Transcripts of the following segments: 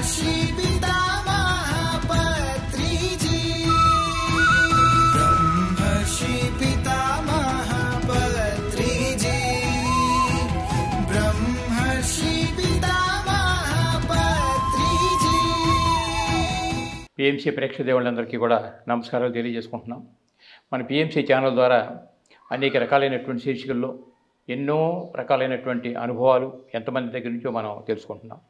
ब्रह्मर्षि पितामह पत्रिजी ब्रह्मर्षि पितामह पत्रिजी ब्रह्मर्षि पितामह पत्रिजी PMC ప్రేక్షకులందరికీ కూడా నమస్కారాలు తెలియజేసుకుంటున్నాం. మన పిఎంసి ఛానల్ ద్వారా అనేక రకాలైనటువంటి శీర్షికల్లో ఎన్నో రకాలైనటువంటి అనుభవాలు ఎంతమంది దగ్గర నుంచో మనం తెలుసుకుంటున్నాం.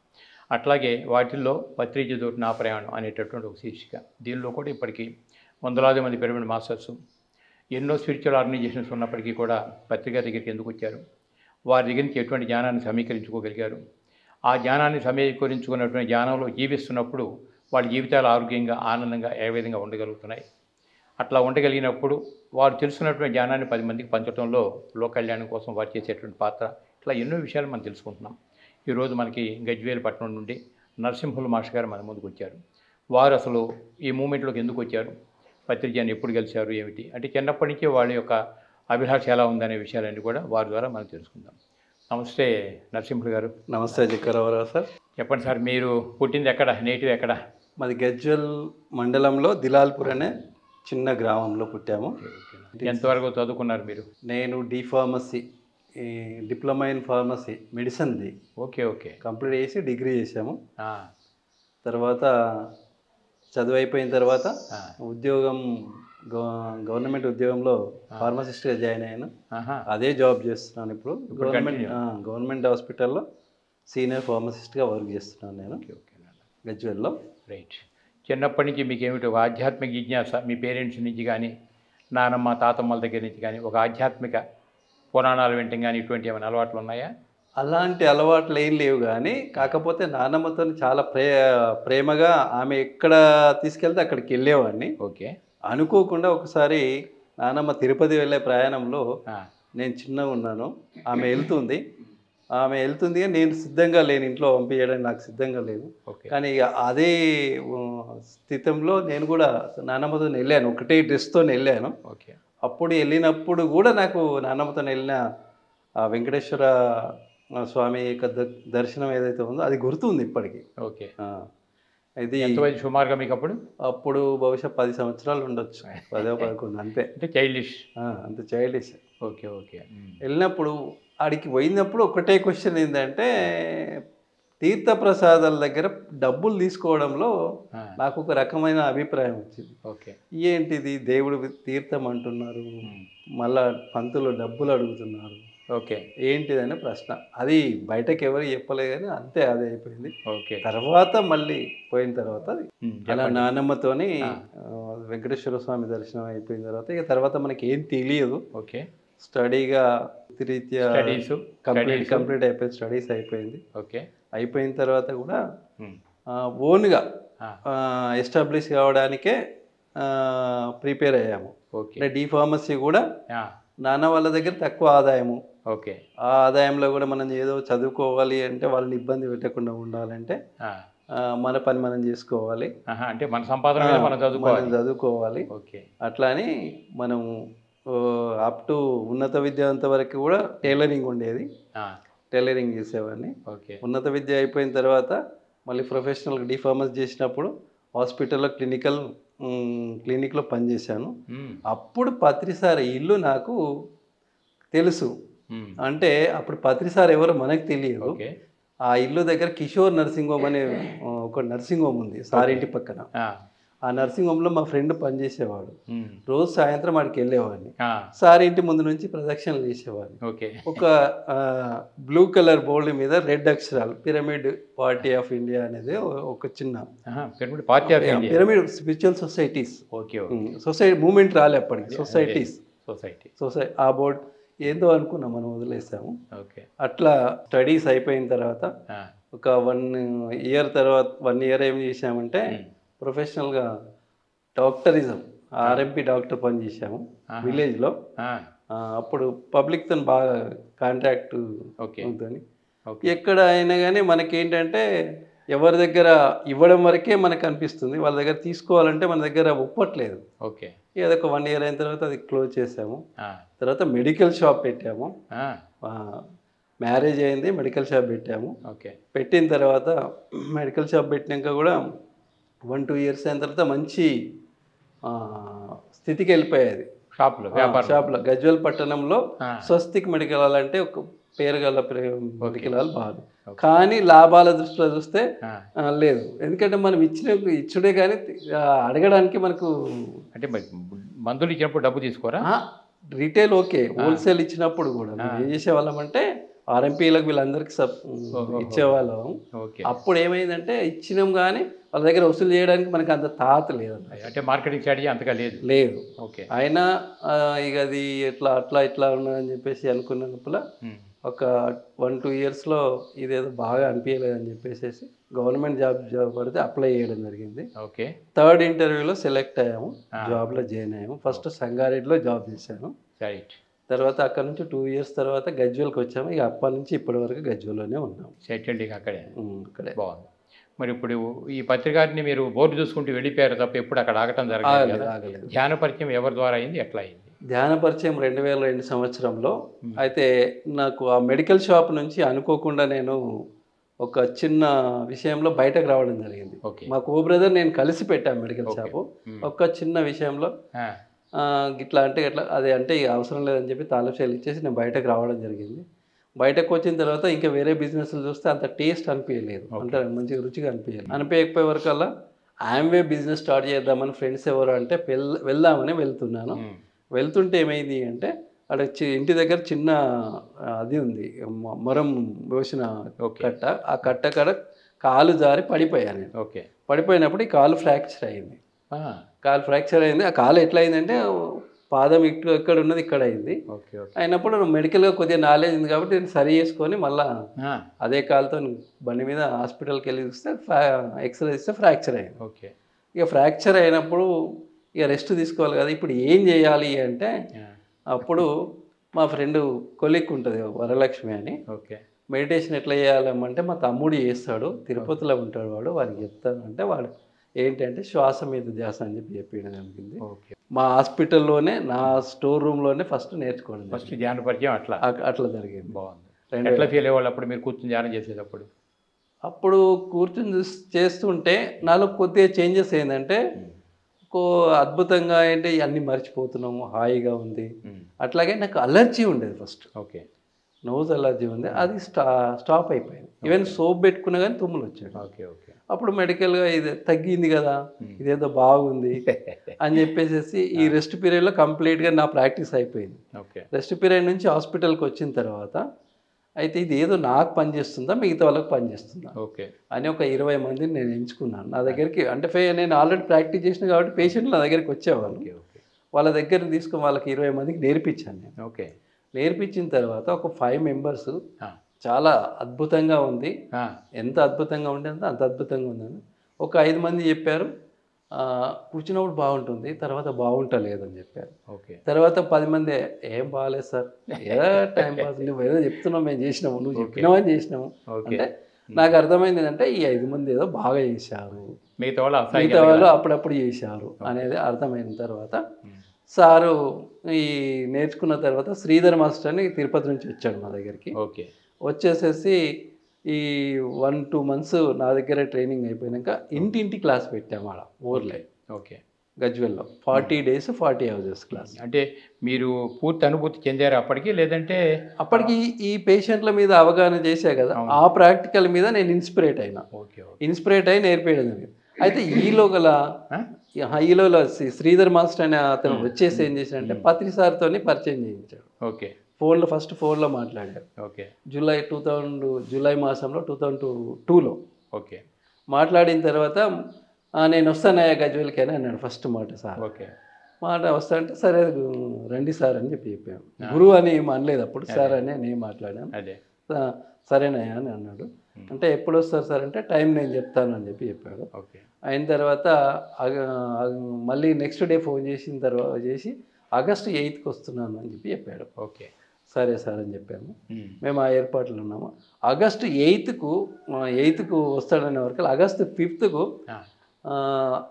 అట్లాగే వాటిల్లో పత్రిజతోటి నా ప్రయాణం అనేటటువంటి ఒక శీర్షిక. దీనిలో కూడా ఇప్పటికీ వందలాది మంది పిరమిడ్ మాస్టర్స్, ఎన్నో స్పిరిచువల్ ఆర్గనైజేషన్స్ ఉన్నప్పటికీ కూడా పత్రిక దగ్గరికి ఎందుకు వచ్చారు, వారి దగ్గర నుంచి ఎటువంటి జ్ఞానాన్ని సమీకరించుకోగలిగారు, ఆ జ్ఞానాన్ని సమీకరించుకున్నటువంటి జ్ఞానంలో జీవిస్తున్నప్పుడు వాళ్ళ జీవితాలు ఆరోగ్యంగా ఆనందంగా ఏ విధంగా ఉండగలుగుతున్నాయి, అట్లా ఉండగలిగినప్పుడు వారు తెలుసుకున్నటువంటి జ్ఞానాన్ని 10 మందికి పంచడంలో లోక కళ్యాణం కోసం వారు చేసేటువంటి పాత్ర, ఇట్లా ఎన్నో విషయాలు మనం తెలుసుకుంటున్నాం. ఈరోజు మనకి గజ్వేల్ పట్టణం నుండి నరసింహులు మాస్టర్ గారు మన ముందుకు వచ్చారు. వారు అసలు ఈ మూమెంట్లోకి ఎందుకు వచ్చారు, పత్రిజాన్ని ఎప్పుడు కలిశారు, ఏమిటి అంటే చిన్నప్పటి నుంచే వాళ్ళ యొక్క అభిలాష ఎలా ఉందనే విషయాలన్నీ కూడా వారి ద్వారా మనం తెలుసుకుందాం. నమస్తే నరసింహులు గారు. నమస్తే జిక్కరావు సార్. చెప్పండి సార్, మీరు పుట్టింది ఎక్కడ, నేటివ్ ఎక్కడ? మాది గజ్వెల్ మండలంలో దిలాల్పూర్ అనే చిన్న గ్రామంలో పుట్టాము. ఎంతవరకు చదువుకున్నారు మీరు? నేను ఫార్మసీ, డిప్లొమా ఇన్ ఫార్మసీ మెడిసిన్ది ఓకే కంప్లీట్ చేసి డిగ్రీ చేసాము. తర్వాత చదువు అయిపోయిన తర్వాత ఉద్యోగం, గవర్నమెంట్ ఉద్యోగంలో ఫార్మసిస్ట్గా జాయిన్ అయ్యాను. అదే జాబ్ చేస్తున్నాను ఇప్పుడు. గవర్నమెంట్ హాస్పిటల్లో సీనియర్ ఫార్మసిస్ట్గా వర్క్ చేస్తున్నాను నేను గజ్వెల్లో. రైట్. చిన్నప్పటి నుంచి మీకు ఏమిటి ఒక ఆధ్యాత్మిక జిజ్ఞాస, మీ పేరెంట్స్ నుంచి కానీ నానమ్మ తాతమ్మల దగ్గర నుంచి కానీ ఒక ఆధ్యాత్మిక పురాణాలు వింటం కానీ ఇటువంటి ఏమైనా అలవాట్లు ఉన్నాయా? అలాంటి అలవాట్లు ఏం లేవు, కానీ కాకపోతే నాన్నమ్మతో చాలా ప్రేమగా ఆమె ఎక్కడ తీసుకెళ్తే అక్కడికి వెళ్ళేవాడిని. ఓకే. అనుకోకుండా ఒకసారి నాన్నమ్మ తిరుపతి వెళ్ళే ప్రయాణంలో నేను చిన్నగా ఉన్నాను, ఆమె వెళ్తుంది కానీ నేను సిద్ధంగా లేను, ఇంట్లో పంపించడానికి నాకు సిద్ధంగా లేదు. కానీ అదే స్థితిలో నేను కూడా నాన్నమ్మతో వెళ్ళాను, ఒకటే డ్రెస్తో వెళ్ళాను. ఓకే. అప్పుడు వెళ్ళినప్పుడు కూడా నాకు నాన్నమ్మతో వెళ్ళిన వెంకటేశ్వర స్వామి యొక్క దర్శనం ఏదైతే ఉందో అది గుర్తుంది ఇప్పటికీ. ఓకే. ఇది సుమారుగా మీకు అప్పుడు బహుశా 10 సంవత్సరాలు ఉండొచ్చు, 10-11 అంతే. అంటే చైల్డిష్, అంతే చైల్డిష్. ఓకే. వెళ్ళినప్పుడు ఆడికి పోయినప్పుడు ఒకటే క్వశ్చన్ ఏంటంటే, తీర్థప్రసాదాల దగ్గర డబ్బులు తీసుకోవడంలో నాకు ఒక రకమైన అభిప్రాయం వచ్చింది. ఓకే. ఏంటిది, దేవుడు తీర్థం అంటున్నారు, మళ్ళా పంతులు డబ్బులు అడుగుతున్నారు, ఓకే ఏంటిదనే ప్రశ్న. అది బయటకు ఎవరు చెప్పలేదు, కానీ అంతే అదే అయిపోయింది. ఓకే. తర్వాత మళ్ళీ పోయిన తర్వాత అలా నాన్నమ్మతోని వెంకటేశ్వర స్వామి దర్శనం అయిపోయిన తర్వాత ఇక తర్వాత మనకి ఏం తెలియదు. ఓకే. స్టడీగా రీత్యా కంప్లీట్ అయిపోయింది, స్టడీస్ అయిపోయింది. ఓకే. అయిపోయిన తర్వాత కూడా ఓన్గా ఎస్టాబ్లిష్ కావడానికే ప్రిపేర్ అయ్యాము. అంటే ఫార్మసీ కూడా నాన్న వాళ్ళ దగ్గర తక్కువ ఆదాయము. ఓకే. ఆ ఆదాయంలో కూడా మనం ఏదో చదువుకోవాలి అంటే వాళ్ళని ఇబ్బంది పెట్టకుండా ఉండాలంటే మన పని మనం చేసుకోవాలి, అంటే మన సంపాదన మనం చదువుకోవాలి. ఓకే. అట్లా అని మనం అప్ టు ఉన్నత విద్య అంతవరకు కూడా టైలరింగ్ ఉండేది, టైలరింగ్ చేసేవాడిని. ఉన్నత విద్య అయిపోయిన తర్వాత మళ్ళీ ప్రొఫెషనల్ ఫార్మసీ చేసినప్పుడు హాస్పిటల్లో క్లినిక్లో పనిచేశాను. అప్పుడు పత్రిసార్ ఇల్లు నాకు తెలుసు. అంటే అప్పుడు పత్రిసార్ ఎవరో మనకు తెలియదు. ఆ ఇల్లు దగ్గర కిషోర్ నర్సింగ్ హోమ్ అనే ఒక నర్సింగ్ హోమ్ ఉంది సార్ ఇంటి పక్కన. ఆ నర్సింగ్ హోమ్లో మా ఫ్రెండ్ పనిచేసేవాడు. రోజు సాయంత్రం వాడికి వెళ్ళేవాడిని, సార్ ఇంటి ముందు నుంచి ప్రదక్షిణలు చేసేవాడిని. ఒక బ్లూ కలర్ బోర్డు మీద రెడ్ అక్షరాలు పిరమిడ్ పార్టీ ఆఫ్ ఇండియా అనేది ఒక చిన్న pyramid spiritual societies, society moment రాలే అప్పటికి, సొసైటీ ఆ బోర్డు ఏందో అనుకున్నాం, మనం వదిలేసాము. అట్లా స్టడీస్ అయిపోయిన తర్వాత ఒక 1 ఇయర్ ఏం చేసామంటే ప్రొఫెషనల్గా డాక్టరిజం, ఆర్ఎంపీ డాక్టర్ పని చేసాము విలేజ్లో. అప్పుడు పబ్లిక్తో బాగా కాంట్రాక్ట్ ఉంటుంది. ఎక్కడ అయినా కానీ మనకేంటంటే ఎవరి దగ్గర ఇవ్వడం వరకే మనకు అనిపిస్తుంది, వాళ్ళ దగ్గర తీసుకోవాలంటే మన దగ్గర ఒప్పట్లేదు. ఓకే. అదొక 1 ఇయర్ అయిన తర్వాత అది క్లోజ్ చేసాము. తర్వాత మెడికల్ షాప్ పెట్టాము. మ్యారేజ్ అయింది, మెడికల్ షాప్ పెట్టాము. ఓకే. పెట్టిన తర్వాత మెడికల్ షాప్ పెట్టినాక కూడా 1-2 ఇయర్స్ అయిన తర్వాత మంచి స్థితికి వెళ్ళిపోయేది. షాప్లో గజ్వేల్ పట్టణంలో స్వస్తిక్ మెడికల్ హాల్ అంటే ఒక పేరు గల మెడికల్ హాల్ బాగా, కానీ లాభాల దృష్టిలో చూస్తే లేదు. ఎందుకంటే మనం ఇచ్చుడే కానీ అడగడానికి మనకు అంటే మందులు ఇచ్చినప్పుడు డబ్బు తీసుకోరా? రీటైల్ ఓకే, హోల్సేల్ ఇచ్చినప్పుడు కూడా మేము ఏం చేసేవాళ్ళం అంటే ఆర్ఎంపీలకు వీళ్ళందరికీ ఇచ్చేవాళ్ళం. అప్పుడు ఏమైందంటే ఇచ్చినాం కానీ వాళ్ళ దగ్గర వసూలు చేయడానికి మనకి అంత తాత లేదు, అంటే మార్కెటింగ్ స్ట్రాటజీ అంతగా లేదు. ఓకే. అయినా ఇక అది ఇట్లా ఉన్నదని చెప్పేసి అనుకున్నప్పుడు ఒక 1-2 ఇయర్స్లో ఇదేదో బాగా అనిపించలేదని చెప్పేసి గవర్నమెంట్ జాబ్ పడితే అప్లై చేయడం జరిగింది. ఓకే. 3rd ఇంటర్వ్యూలో సెలెక్ట్ అయ్యాము, జాబ్లో జాయిన్ అయ్యాము. ఫస్ట్ సంగారెడ్డిలో జాబ్ చేశాను. తర్వాత అక్కడ నుంచి 2 ఇయర్స్ తర్వాత గజ్వేల్కి వచ్చాము. ఇక అప్పటి నుంచి ఇప్పటి వరకు గజ్వేల్లోనే ఉన్నాము. సెటిల్డ్ అక్కడే. బాగుంది. మరి ఇప్పుడు ఈ పత్రికని మీరు బోర్డు చూసుకుంటూ వెళ్ళిపోయారు తప్ప ఎప్పుడు అక్కడ ఆగటం జరగలేదు. ధ్యాన పరిచయం ఎవరి ద్వారా అయింది, ఎట్లా అయింది? ధ్యాన పరిచయం 2002 సంవత్సరంలో. అయితే నాకు ఆ మెడికల్ షాప్ నుంచి అనుకోకుండా నేను ఒక చిన్న విషయంలో బయటకు రావడం జరిగింది. మా కో బ్రదర్ నేను కలిసి పెట్టాను మెడికల్ షాపు. ఒక చిన్న విషయంలో ఇట్లా అంటే ఎట్లా అది అంటే అవసరం లేదని చెప్పి తాలూషాలు ఇచ్చేసి నేను బయటకు రావడం జరిగింది. బయటకు వచ్చిన తర్వాత ఇంకా వేరే బిజినెస్లు చూస్తే అంత టేస్ట్ అనిపించలేదు, అంత మంచిగా రుచిగా అనిపించకపోయే వరకల్లా ఆమ్వే బిజినెస్ స్టార్ట్ చేద్దామని ఫ్రెండ్స్ ఎవరు అంటే వెళ్దామని వెళ్తున్నాను. వెళ్తుంటే ఏమైంది అంటే అక్కడ ఇంటి దగ్గర చిన్న అది ఉంది, మొరం పోసిన కట్ట. ఆ కట్ట కాడ కాలు జారి పడిపోయాను నేను. ఓకే. పడిపోయినప్పుడు ఈ కాలు ఫ్రాక్చర్ అయింది. కాలు ఫ్రాక్చర్ అయింది. ఆ కాలు ఎట్లా అయిందంటే పాదం ఎక్కడ ఉన్నది ఇక్కడ అయింది. అయినప్పుడు మెడికల్గా కొద్దిగా నాలెడ్జ్ ఉంది కాబట్టి నేను సరి చేసుకొని మళ్ళీ అదే కాలుతో బండి మీద హాస్పిటల్కి వెళ్ళి చూస్తే ఎక్స్రే ఇస్తే ఫ్రాక్చర్ అయింది. ఓకే. ఇక ఫ్రాక్చర్ అయినప్పుడు ఇక రెస్ట్ తీసుకోవాలి కదా, ఇప్పుడు ఏం చేయాలి అంటే అప్పుడు మా ఫ్రెండ్ కొలిక్ ఉంటుంది వరలక్ష్మి అని. ఓకే. మెడిటేషన్ ఎట్లా చేయాలంటే మా తమ్ముడు చేస్తాడు, తిరుపతిలో ఉంటాడు వాడు, వాడికి చెప్తాను అంటే వాడు ఏంటంటే శ్వాస మీద ధ్యాస అని చెప్పడం జరిగింది. మా హాస్పిటల్లోనే నా స్టోర్ రూమ్లోనే ఫస్ట్ నేర్చుకోండి. ఫస్ట్ ధ్యాన పరిచయం అట్లా జరిగింది. బాగుంది. ఎట్లా ఫీల్ అయ్యేవాళ్ళు అప్పుడు మీరు కూర్చొని ధ్యానం చేసేటప్పుడు? అప్పుడు కూర్చొని చేస్తుంటే నాలో కొద్దిగా చేంజెస్ ఏంటంటే అద్భుతంగా ఏంటి అన్నీ మర్చిపోతున్నాము, హాయిగా ఉంది. అట్లాగే నాకు అలర్జీ ఉండేది ఫస్ట్. ఓకే. నోజ్ అలర్జీ ఉంది, అది స్టాప్ అయిపోయింది. ఈవెన్ సోప్ పెట్టుకున్నా కానీ తుమ్ములు వచ్చాడు. ఓకే. ఓకే. అప్పుడు మెడికల్గా ఇది తగ్గింది కదా, ఇదేదో బాగుంది అని చెప్పేసి ఈ రెస్ట్ పీరియడ్లో కంప్లీట్గా నా ప్రాక్టీస్ అయిపోయింది. రెస్ట్ పీరియడ్ నుంచి హాస్పిటల్కి వచ్చిన తర్వాత అయితే ఇది ఏదో నాకు పనిచేస్తుందా మిగతా వాళ్ళకి పనిచేస్తుందా అని ఒక 20 మందిని నేను ఎంచుకున్నాను నా దగ్గరికి. అంటే నేను ఆల్రెడీ ప్రాక్టీస్ చేసిన కాబట్టి పేషెంట్లు నా దగ్గరికి వచ్చేవాళ్ళు. వాళ్ళ దగ్గర తీసుకుని వాళ్ళకి 20 మందికి నేర్పించాను నేను. ఓకే. నేర్పించిన తర్వాత ఒక 5 మెంబర్స్ చాలా అద్భుతంగా ఉంది, ఎంత అద్భుతంగా ఉంటే అంత అద్భుతంగా ఉందని. ఒక 5 మంది చెప్పారు కూర్చున్నప్పుడు బాగుంటుంది, తర్వాత బాగుంటలేదని చెప్పారు. తర్వాత 10 మంది ఏం బాగాలేదు సార్, ఏదో టైం పాస్, నువ్వు ఏదో చెప్తున్నావు, మేము చేసినాము, నువ్వు చెప్పినావని చేసినాము అంటే నాకు అర్థమైంది ఏంటంటే ఈ 5 మంది ఏదో బాగా చేశారు, మిగతా వాళ్ళు అప్పుడప్పుడు చేశారు అనేది అర్థమైన తర్వాత సారు ఈ నేర్చుకున్న తర్వాత శ్రీధర్ మాస్టర్ అని తిరుపతి నుంచి వచ్చాడు మా దగ్గరికి. వచ్చేసేసి ఈ 1-2 మంత్స్ నా దగ్గర ట్రైనింగ్ అయిపోయాక ఇంటింటి క్లాస్ పెట్టాము ఆడ ఊర్లే. ఓకే. గజ్వేల్లో 40 days 40 hours class. అంటే మీరు పూర్తి అనుభూతి చెందారు అప్పటికి, లేదంటే అప్పటికి ఈ పేషెంట్ల మీద అవగాహన చేశా కదా, ఆ ప్రాక్టికల్ మీద నేను ఇన్స్పిరేట్ అయినా. ఇన్స్పిరేట్ అయి నేర్పేయడం. అయితే ఈలో శ్రీధర్ మాస్టర్ అనే అతను వచ్చేసి ఏం చేశాడంటే పత్రి సార్తో పరిచయం చేయించాడు. ఓకే. ఫస్ట్ ఫోన్లో మాట్లాడారు. ఓకే. జూలై మాసంలో 2002లో. ఓకే. మాట్లాడిన తర్వాత నేను వస్తానయ్యా గజ్వేల్కి అని అన్నాడు ఫస్ట్ మాట సార్. ఓకే. మాట వస్తా అంటే సరే రండి సార్ అని చెప్పాను. గురువు అని ఏం అనలేదు అప్పుడు, సార్ అని నేను మాట్లాడాను. సరేనయ్యా అని అన్నాడు. అంటే ఎప్పుడు వస్తారు సార్ అంటే టైం నేను చెప్తాను అని చెప్పాడు. ఓకే. అయిన తర్వాత మళ్ళీ నెక్స్ట్ డే ఫోన్ చేసి ఆగస్టు 8th వస్తున్నాను అని చెప్పాడు. ఓకే. సరే సార్ అని చెప్పాము. మేము ఆ ఏర్పాట్లు ఉన్నాము. ఆగస్టు 8th వస్తాడనే వరకు ఆగస్టు 5th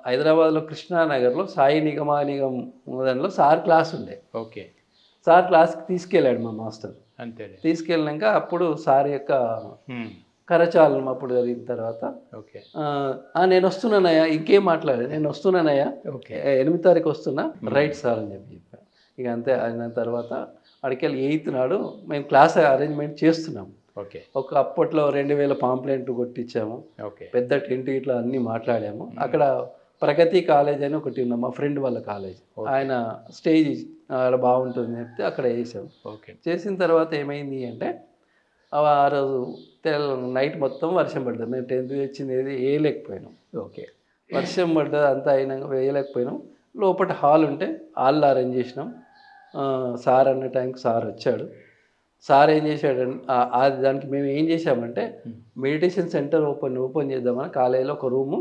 హైదరాబాద్లో కృష్ణానగర్లో సాయి నిగమ దానిలో సార్ క్లాస్ ఉండే. ఓకే. సార్ క్లాస్కి తీసుకెళ్ళాడు మా మాస్టర్. అంతే. తీసుకెళ్ళినాక అప్పుడు సార్ యొక్క కరచాలనం అప్పుడు జరిగిన తర్వాత ఓకే నేను వస్తున్నానయ్యా, ఇంకేం మాట్లాడలేదు, నేను వస్తున్నానయ్యా, ఓకే 8వ తారీఖు వస్తున్నా, రైట్ సార్ అని చెప్పాను. ఇక అంతే. అయిన తర్వాత అడికెళ్ళి 8th నాడు మేము క్లాస్ అరేంజ్మెంట్ చేస్తున్నాం. ఓకే ఒక అప్పట్లో 2000 పాంప్లెంట్లు కొట్టించాము, ఓకే పెద్ద టెంట్ ఇట్లా అన్నీ మాట్లాడాము. అక్కడ ప్రగతి కాలేజ్ అని ఒకటి ఉన్నాం, మా ఫ్రెండ్ వాళ్ళ కాలేజ్. ఆయన స్టేజ్ అక్కడ బాగుంటుంది చెప్తే అక్కడ వేసాము. ఓకే చేసిన తర్వాత ఏమైంది అంటే ఆ రోజు నైట్ మొత్తం వర్షం పడ్డది. మేము 10th తెచ్చింది ఏది వేయలేకపోయినాం. ఓకే వర్షం పడ్డది, అంతా అయినాక వేయలేకపోయినాం. లోపల హాల్ ఉంటే హాల్లో అరేంజ్ చేసినాం. సార్ అన్న టైంకి సార్ వచ్చాడు. సార్ ఏం చేశాడు, దానికి మేము ఏం చేసామంటే మెడిటేషన్ సెంటర్ ఓపెన్ చేద్దామని కాలేజీలో ఒక రూము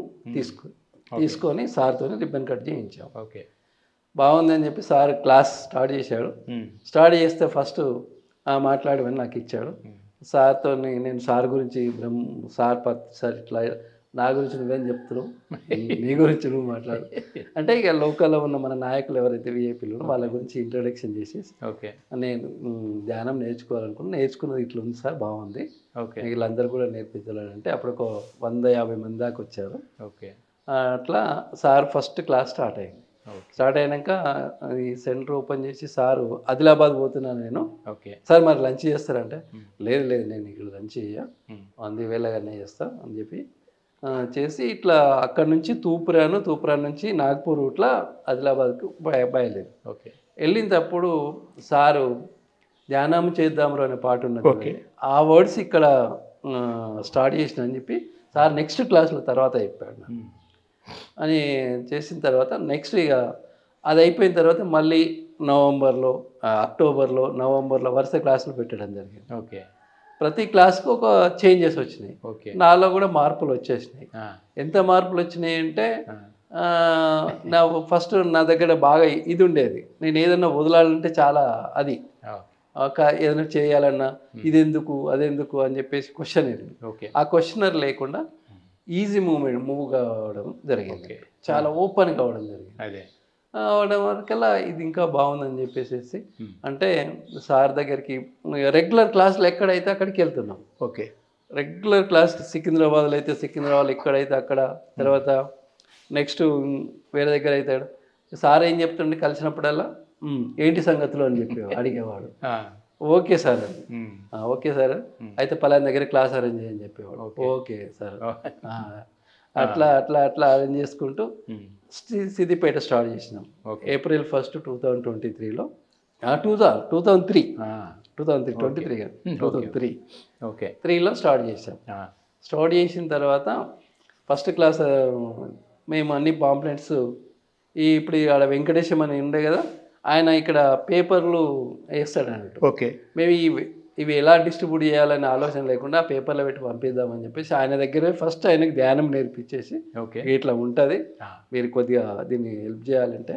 తీసుకొని సార్తో రిబ్బన్ కట్ చేయించాం. ఓకే బాగుందని చెప్పి సార్ క్లాస్ స్టార్ట్ చేశాడు. స్టార్ట్ చేస్తే ఫస్ట్ మాట్లాడమని నాకు ఇచ్చాడు. సార్తో నేను సార్ గురించి సార్ ఇట్లా నా గురించి నువ్వేం చెప్తున్నావు, నీ గురించి నువ్వు మాట్లాడు అంటే ఇక లోకల్లో ఉన్న మన నాయకులు ఎవరైతే విఐపీలు వాళ్ళ గురించి ఇంట్రొడక్షన్ చేసేసి ఓకే నేను ధ్యానం నేర్చుకున్నది ఇట్లా ఉంది సార్, బాగుంది, వీళ్ళందరూ కూడా నేర్పించాలంటే అప్పుడు ఒక 150 మంది దాకా వచ్చారు. ఓకే అట్లా సార్ ఫస్ట్ క్లాస్ స్టార్ట్ అయింది. స్టార్ట్ అయినాక ఈ సెంటర్ ఓపెన్ చేసి సారు ఆదిలాబాద్ పోతున్నాను నేను, ఓకే సార్ మరి లంచ్ చేస్తారంటే లేదు నేను ఇక్కడ లంచ్ చెయ్యా, 100,000 చేస్తా అని చెప్పి చేసి ఇట్లా అక్కడ నుంచి తూప్రాన్ నుంచి నాగ్పూర్ ఇట్లా ఆదిలాబాద్కు బయలుదేరి ఓకే వెళ్ళినప్పుడు సారు ధ్యానం చేద్దాంరు అనే పాట ఉన్నది, ఆ వర్డ్స్ ఇక్కడ స్టార్ట్ చేసిన అని చెప్పి సార్ నెక్స్ట్ క్లాస్లో తర్వాత చెప్పాడు అని. చేసిన తర్వాత నెక్స్ట్ ఇక అది అయిపోయిన తర్వాత మళ్ళీ అక్టోబర్లో నవంబర్లో వరుస క్లాసులు పెట్టడం జరిగింది. ఓకే ప్రతి క్లాస్కి ఒక చేంజెస్ వచ్చినాయి. ఓకే నాలో కూడా మార్పులు వచ్చేసినాయి. ఎంత మార్పులు వచ్చినాయి అంటే నా ఫస్ట్ నా దగ్గర బాగా ఇది ఉండేది, నేను ఏదన్నా వదలాలంటే చాలా అది ఏదైనా చేయాలన్నా ఇదెందుకు అదెందుకు అని చెప్పేసి క్వశ్చన్ ఇది. ఆ క్వశ్చనర్ లేకుండా ఈజీ మూవ్ కావడం జరిగింది, చాలా ఓపెన్ కావడం జరిగింది. అవడం వరకల్లా ఇది ఇంకా బాగుందని చెప్పేసి అంటే సార్ దగ్గరికి రెగ్యులర్ క్లాసులు ఎక్కడైతే అక్కడికి వెళ్తున్నాం. ఓకే రెగ్యులర్ క్లాస్ సికింద్రాబాద్లో అయితే సికింద్రాబాద్, ఎక్కడైతే అక్కడ, తర్వాత నెక్స్ట్ వేరే దగ్గర అవుతాడు. సార్ ఏం చెప్తుండే కలిసినప్పుడల్లా ఏంటి సంగతులు అని చెప్పి అడిగేవాడు. ఓకే సార్ అని, ఓకే సార్ అయితే పలానా దగ్గర క్లాస్ అరేంజ్ చేయని చెప్పేవాడు. ఓకే సార్ అట్లా అట్లా అట్లా అరేంజ్ చేసుకుంటూ సిద్దిపేట స్టార్ట్ చేసినాం. April 1, 2023లో 2003లో స్టార్ట్ చేసాం. స్టార్ట్ చేసిన తర్వాత ఫస్ట్ క్లాస్ మేము అన్ని పాంప్లెంట్స్ ఇప్పుడు ఆడ వెంకటేశం అని ఉండే కదా, ఆయన ఇక్కడ పేపర్లు వేస్తాడు అన్నట్టు. ఓకే మేము ఇవి ఎలా డిస్ట్రిబ్యూట్ చేయాలనే ఆలోచన లేకుండా పేపర్లో పెట్టి పంపిద్దామని చెప్పేసి ఆయన దగ్గరే ఫస్ట్ ఆయనకి ధ్యానం నేర్పించేసి ఇట్లా ఉంటుంది, మీరు కొద్దిగా దీన్ని హెల్ప్ చేయాలంటే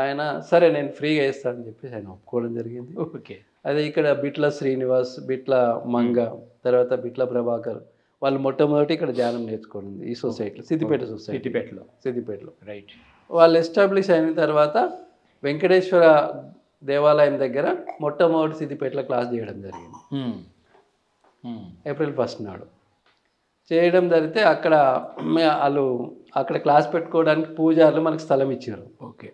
ఆయన సరే నేను ఫ్రీగా ఇస్తానని చెప్పేసి ఆయన ఒప్పుకోవడం జరిగింది. ఓకే అదే ఇక్కడ బిట్ల శ్రీనివాస్, బిట్ల మంగ, తర్వాత బిట్ల ప్రభాకర్ వాళ్ళు మొట్టమొదటి ఇక్కడ ధ్యానం నేర్చుకోవడం ఈ సొసైటీలో, సిద్దిపేటలో రైట్. వాళ్ళు ఎస్టాబ్లిష్ అయిన తర్వాత వెంకటేశ్వర దేవాలయం దగ్గర మొట్టమొదటి సిద్దిపేటలో క్లాస్ చేయడం జరిగింది. April 1 నాడు చేయడం జరిగితే అక్కడ వాళ్ళు అక్కడ క్లాస్ పెట్టుకోవడానికి పూజారులు మనకి స్థలం ఇచ్చారు. ఓకే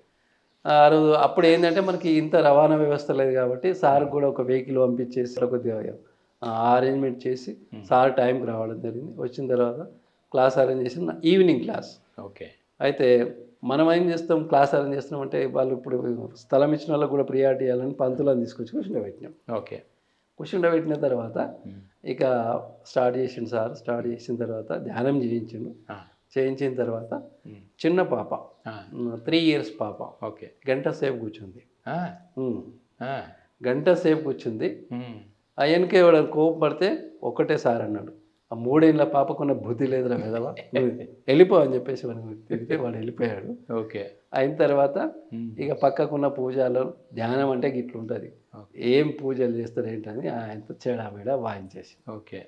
ఆ రోజు అప్పుడు ఏంటంటే మనకి ఇంత రవాణా వ్యవస్థ లేదు కాబట్టి సార్ కూడా ఒక వెహికల్ పంపించేసి కొద్దిగా అరేంజ్మెంట్ చేసి సార్ టైంకి రావడం జరిగింది. వచ్చిన తర్వాత క్లాస్ అరేంజ్ చేసిన ఈవినింగ్ క్లాస్. ఓకే అయితే మనం ఏం చేస్తాం, క్లాస్ అరేంజ్ చేస్తున్నాం అంటే వాళ్ళు ఇప్పుడు స్థలం ఇచ్చిన వాళ్ళకి కూడా ప్రియారిటీ ఇవ్వాలని పంతులను తీసుకొచ్చి కూర్చుండబెట్టినాం. ఓకే కూర్చుండబెట్టిన తర్వాత ఇక స్టార్ట్ చేసిండు సార్. స్టార్ట్ చేసిన తర్వాత ధ్యానం చేయించిండు. చేయించిన తర్వాత చిన్న పాప 3 years పాప ఓకే గంట సేపు కూర్చుంది. గంట సేపు కూర్చుంది. ఆయనకే ఎవడని కోపం పడితే ఒకటే సార్ అన్నాడు, ఆ 3 ఏళ్ళ పాపకున్న బుద్ధి లేదురా మెదవా, వెళ్ళిపో అని చెప్పేసి వాడిని తిరిగితే వాడు వెళ్ళిపోయాడు. ఓకే అయిన తర్వాత ఇక పక్కకున్న పూజలు ధ్యానం అంటే గిట్ల ఉంటుంది, ఏం పూజలు చేస్తారు ఏంటని ఆయనతో చెడామెడ వాయించేసి ఓకే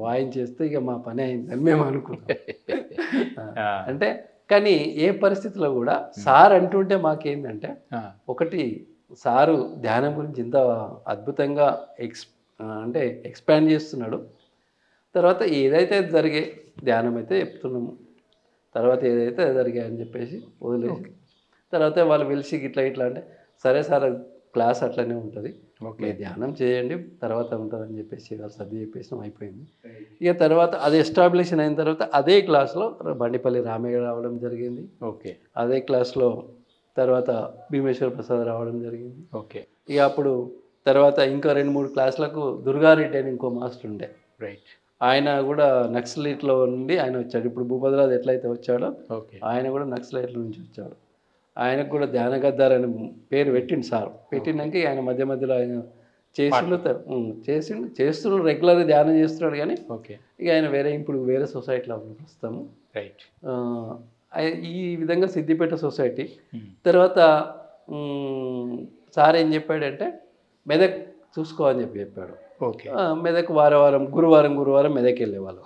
వాయించేస్తే ఇక మా పని అయిందని మేము అనుకున్నాం. అంటే కానీ ఏ పరిస్థితిలో కూడా సార్ అంటుంటే మాకేందంటే ఒకటి సారు ధ్యానం గురించి ఇంత అద్భుతంగా అంటే ఎక్స్పాండ్ చేస్తున్నాడు. తర్వాత ఏదైతే జరిగే ధ్యానం అయితే చెప్తున్నాము, తర్వాత ఏదైతే జరిగాయని చెప్పేసి వదిలేసి తర్వాత వాళ్ళు పిలిచి ఇట్లా ఇట్లా అంటే సరే సార్ క్లాస్ అట్లనే ఉంటుంది, మీరు ధ్యానం చేయండి తర్వాత ఉంటుందని చెప్పేసి వాళ్ళు సర్ది చెప్పేసినాం, అయిపోయింది. ఇక తర్వాత అది ఎస్టాబ్లిషన్ అయిన తర్వాత అదే క్లాస్లో బండిపల్లి రామయ్య రావడం జరిగింది. ఓకే. అదే క్లాస్లో తర్వాత భీమేశ్వర ప్రసాద్ రావడం జరిగింది. ఓకే. ఇక అప్పుడు తర్వాత ఇంకా 2-3 క్లాసులకు దుర్గారెడ్డి అని ఇంకో మాస్టర్ ఉండే. రైట్. ఆయన కూడా నక్సలైట్లో నుండి ఆయన వచ్చాడు. ఇప్పుడు భూపతిరాజు ఎట్లయితే వచ్చాడో ఆయన కూడా నక్సలైట్ల నుంచి వచ్చాడు. ఆయనకు కూడా ధ్యాన గద్దార్ అని పేరు పెట్టిండు సార్. పెట్టినాక ఆయన మధ్య మధ్యలో ఆయన చేస్తుండ్రు రెగ్యులర్గా ధ్యానం చేస్తున్నాడు. కానీ ఇక ఆయన ఇప్పుడు వేరే సొసైటీలో ఉన్నాడు ప్రస్తుతము. రైట్. ఈ విధంగా సిద్దిపేట సొసైటీ. తర్వాత సార్ ఏం చెప్పాడంటే మెదక్ చూసుకో అని చెప్పాడు. మెదక్ గురువారం మెదక్ వెళ్ళేవాళ్ళు.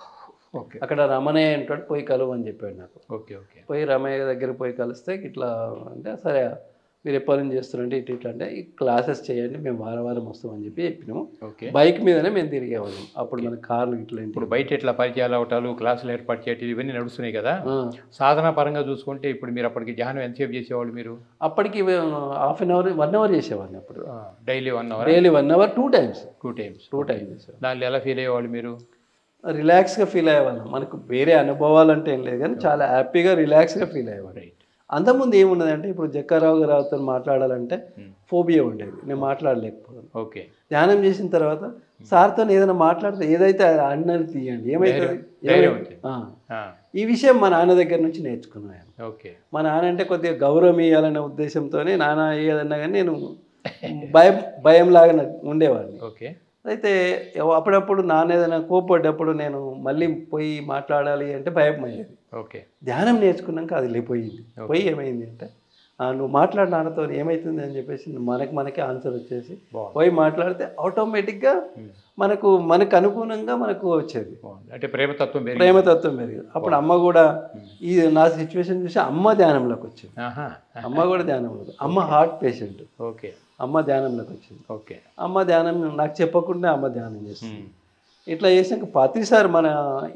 అక్కడ రమణయ్య అంటాడు, పోయి కలువు అని చెప్పాడు నాకు. పోయి రమయ్య దగ్గర పోయి కలిస్తే ఇట్లా అంటే సరే మీరు ఎప్పటి నుంచి చేస్తున్నారంటే ఇట్లా అంటే ఈ క్లాసెస్ చేయండి, మేము వారం వస్తామని చెప్పి చెప్పినాము. బైక్ మీదనే మేము తిరిగేవాళ్ళం. అప్పుడు మన కార్లు ఇట్లా ఇప్పుడు బయట ఇట్లా పరిచయాలు అవటాలు, క్లాసులు ఏర్పాటు చేయటం ఇవన్నీ నడుస్తున్నాయి కదా. సాధన పరంగా చూసుకుంటే ఇప్పుడు మీరు అప్పటికి ధ్యానం ఎంతసేపు చేసేవాళ్ళు మీరు? అప్పటికి ½ అవర్ 1 అవర్ చేసేవాడిని. అప్పుడు daily 1 hour? Daily 1 hour 2 times చేసేవాళ్ళు. దాంట్లో ఎలా ఫీల్ అయ్యేవాళ్ళు మీరు? రిలాక్స్గా ఫీల్ అయ్యేవాళ్ళం. మనకు వేరే అనుభవాలు అంటే ఏం లేదు కానీ చాలా హ్యాపీగా రిలాక్స్గా ఫీల్ అయ్యేవాడు. అంతకుముందు ఏమున్నదంటే ఇప్పుడు జక్కారావు గారితో మాట్లాడాలంటే ఫోబియా ఉండేది, నేను మాట్లాడలేకపోయాను. ఓకే. ధ్యానం చేసిన తర్వాత సార్తో ఏదైనా మాట్లాడితే ఏదైతే అన్నది తీయండి, ఏమైతుంది. ఈ విషయం మా నాన్న దగ్గర నుంచి నేర్చుకున్నాను. ఓకే. మా నాన్న అంటే కొద్దిగా గౌరవం ఇవ్వాలనే ఉద్దేశంతోనే నాన్న ఏదన్నా కానీ నేను భయంలాగా ఉండేవాడిని. ఓకే. అయితే అప్పుడప్పుడు నాన్న ఏదైనా కోపడ్డప్పుడు నేను మళ్ళీ పోయి మాట్లాడాలి అంటే భయం అయ్యేది. ఓకే. ధ్యానం నేర్చుకున్నాక అది లేకపోయింది. పోయి ఏమైంది అంటే నువ్వు మాట్లాడిన నాన్నతో ఏమవుతుంది అని చెప్పేసి మనకే ఆన్సర్ వచ్చేసి పోయి మాట్లాడితే ఆటోమేటిక్గా మనకు అనుగుణంగా మనకు వచ్చేది. అంటే ప్రేమతత్వం పెరిగింది. అప్పుడు అమ్మ కూడా ఈ నా సిచ్యువేషన్ చూసి అమ్మ ధ్యానంలోకి వచ్చింది. అమ్మ కూడా ధ్యానంలో, అమ్మ హార్ట్ పేషెంట్. ఓకే. అమ్మ ధ్యానంలోకి వచ్చింది. ఓకే. అమ్మ ధ్యానం నాకు చెప్పకుండా అమ్మ ధ్యానం చేస్తుంది. ఇట్లా చేసినాక ప్రతిసారి మన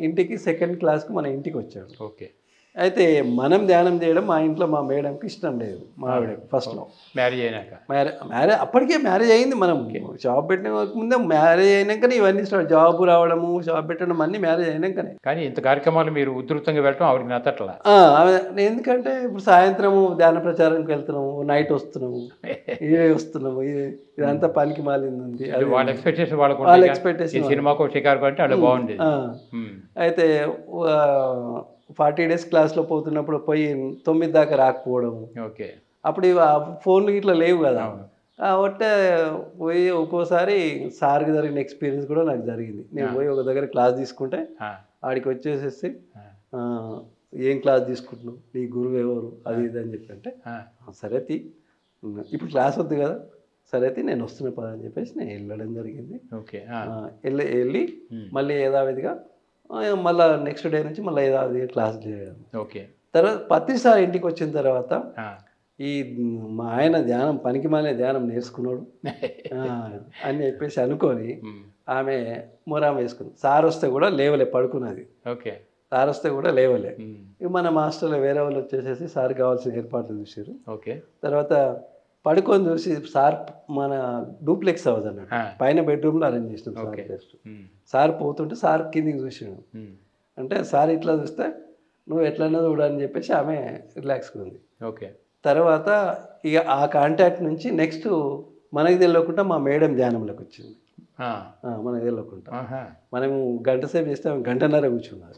ఇంటికి 2nd క్లాస్కి మన ఇంటికి వచ్చాడు. ఓకే. అయితే మనం ధ్యానం చేయడం మా ఇంట్లో మా మేడంకి ఇష్టం లేదు. మా ఆవిడ ఫస్ట్లో మ్యారేజ్ అప్పటికే మ్యారేజ్ అయింది. మనం జాబ్ పెట్టిన ముందే మ్యారేజ్ అయినాకనే ఇవన్నీ స్టార్ట్, జాబ్ రావడము, జాబ్ పెట్టడం అన్నీ మ్యారేజ్ అయినాకనే. కానీ ఇంత కార్యక్రమాలు మీరు ఉధృతంగా వెళ్ళటం ఆవిడకి నచ్చట్లా. ఎందుకంటే ఇప్పుడు సాయంత్రము ధ్యాన ప్రచారంకి వెళ్తున్నాము, నైట్ వస్తున్నాము, ఇదే వస్తున్నాము, ఇదంతా పనికి మాలింది. వాళ్ళ ఎక్స్పెక్టేషన్ సినిమాకు షికారు అంటే అలా బాగుంది. అయితే 40 డేస్ క్లాస్లో పోతున్నప్పుడు పోయి 9 దాకా రాకపోవడము. ఓకే. అప్పుడు ఫోన్లు ఇట్లా లేవు కదా. కాబట్టి పోయి ఒక్కోసారి సార్కి జరిగిన ఎక్స్పీరియన్స్ కూడా నాకు జరిగింది. నేను పోయి ఒక దగ్గర క్లాస్ తీసుకుంటే ఆడికి వచ్చేసేసి ఏం క్లాస్ తీసుకుంటున్నావు, నీ గురువు ఎవరు, అది ఇది అని చెప్పి అంటే సరే ఇప్పుడు క్లాస్ వద్దు కదా, సరే నేను వస్తున్నా పద అని చెప్పేసి నేను వెళ్ళడం జరిగింది. ఓకే. వెళ్ళి మళ్ళీ యథావిధిగా మళ్ళీ నెక్స్ట్ డే నుంచి మళ్ళీ యథావిధిగా క్లాస్ చేయడం. ఓకే. తర్వాత ప్రతిసారి ఇంటికి వచ్చిన తర్వాత ఈ మా ఆయన ధ్యానం పనికి మానే ధ్యానం నేర్చుకున్నాడు అని చెప్పేసి అనుకొని ఆమె మొరామ వేసుకుంది. సార్ వస్తే కూడా లేవలే, పడుకున్నది. ఓకే. సార్ వస్తే కూడా లేవలే. ఇక మన మాస్టర్లో వేరే వాళ్ళు వచ్చేసేసి సార్ కావాల్సిన ఏర్పాట్లు చూసారు. ఓకే. తర్వాత పడుకొని చూసి సార్ మన డూప్లెక్స్ హౌస్ అన్నట్టు పైన బెడ్రూమ్లో అరేంజ్ చేసినాం. సార్ జస్ట్ సార్ పోతుంటే సార్ కిందికి చూసినాడు. అంటే సార్ ఇట్లా చూస్తే నువ్వు ఎట్లన్నా చూడని చెప్పేసి ఆమె రిలాక్స్గా ఉంది. ఓకే. తర్వాత ఇక ఆ కాంటాక్ట్ నుంచి నెక్స్ట్ మనకి తెలియకుండా మా మేడం ధ్యానంలోకి వచ్చింది. మనకి తెలియకుండా మనము గంట సేపు చేస్తే 1.5 గంటన్నర కూర్చున్నారు.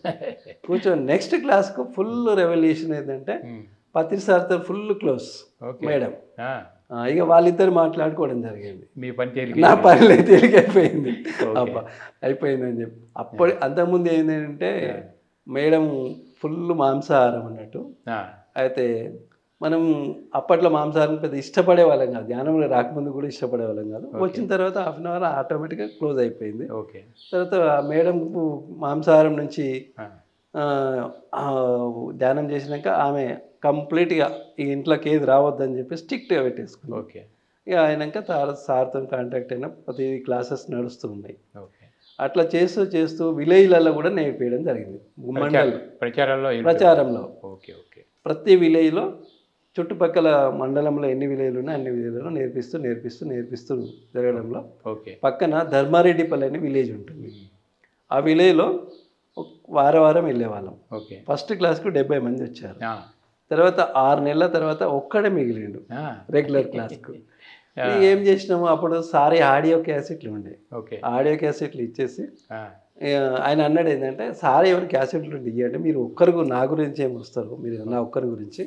కూర్చొని నెక్స్ట్ క్లాస్కు ఫుల్ రెవల్యూషన్ ఏంటంటే పత్రి సార్తో ఫుల్ క్లోజ్ మేడం. ఇక వాళ్ళిద్దరు మాట్లాడుకోవడం జరిగింది. మీ పని నా పని తేలికైపోయింది, అయిపోయిందని చెప్పి. అంతకుముందు ఏంటంటే మేడం ఫుల్ మాంసాహారం అన్నట్టు. అయితే మనం అప్పట్లో మాంసాహారం పెద్ద ఇష్టపడే వాళ్ళం కాదు, ధ్యానంలో రాకముందు కూడా ఇష్టపడే వాళ్ళం కాదు. వచ్చిన తర్వాత ½ అవర్ ఆటోమేటిక్గా క్లోజ్ అయిపోయింది. ఓకే. తర్వాత మేడం మాంసాహారం నుంచి ధ్యానం చేసినాక ఆమె కంప్లీట్గా ఈ ఇంట్లోకి ఏది రావద్దని చెప్పి స్ట్రిక్ట్గా పెట్టేసుకుంది. ఓకే. ఇక అయినాక సార్తో కాంటాక్ట్ అయినా ప్రతి క్లాసెస్ నడుస్తూ ఉన్నాయి. ఓకే. అట్లా చేస్తూ చేస్తూ విలేజ్లలో కూడా నేర్పించడం జరిగింది. ప్రచారంలో ఓకే. ఓకే. ప్రతి విలేజ్లో చుట్టుపక్కల మండలంలో ఎన్ని విలేజ్లు ఉన్నాయి అన్ని విలేజ్లలో నేర్పిస్తూ జరగడంలో ఓకే. పక్కన ధర్మారెడ్డిపల్లి అనే విలేజ్ ఉంటుంది. ఆ విలేజ్లో వారం వెళ్ళేవాళ్ళం. ఓకే. ఫస్ట్ క్లాస్కు 70 మంది వచ్చారు. తర్వాత 6 నెలల తర్వాత ఒక్కడే మిగిలిండు రెగ్యులర్ క్లాస్కు. ఏం చేసినాము అప్పుడు సారీ ఆడియో క్యాసెట్లు ఉండే. ఆడియో క్యాసెట్లు ఇచ్చేసి ఆయన అన్నాడు ఏంటంటే సారీ ఎవరు క్యాసెట్లు ఇవ్వండి, మీరు ఒక్కరు నా గురించి ఏమి వస్తారు, మీరు నా ఒక్కరి గురించి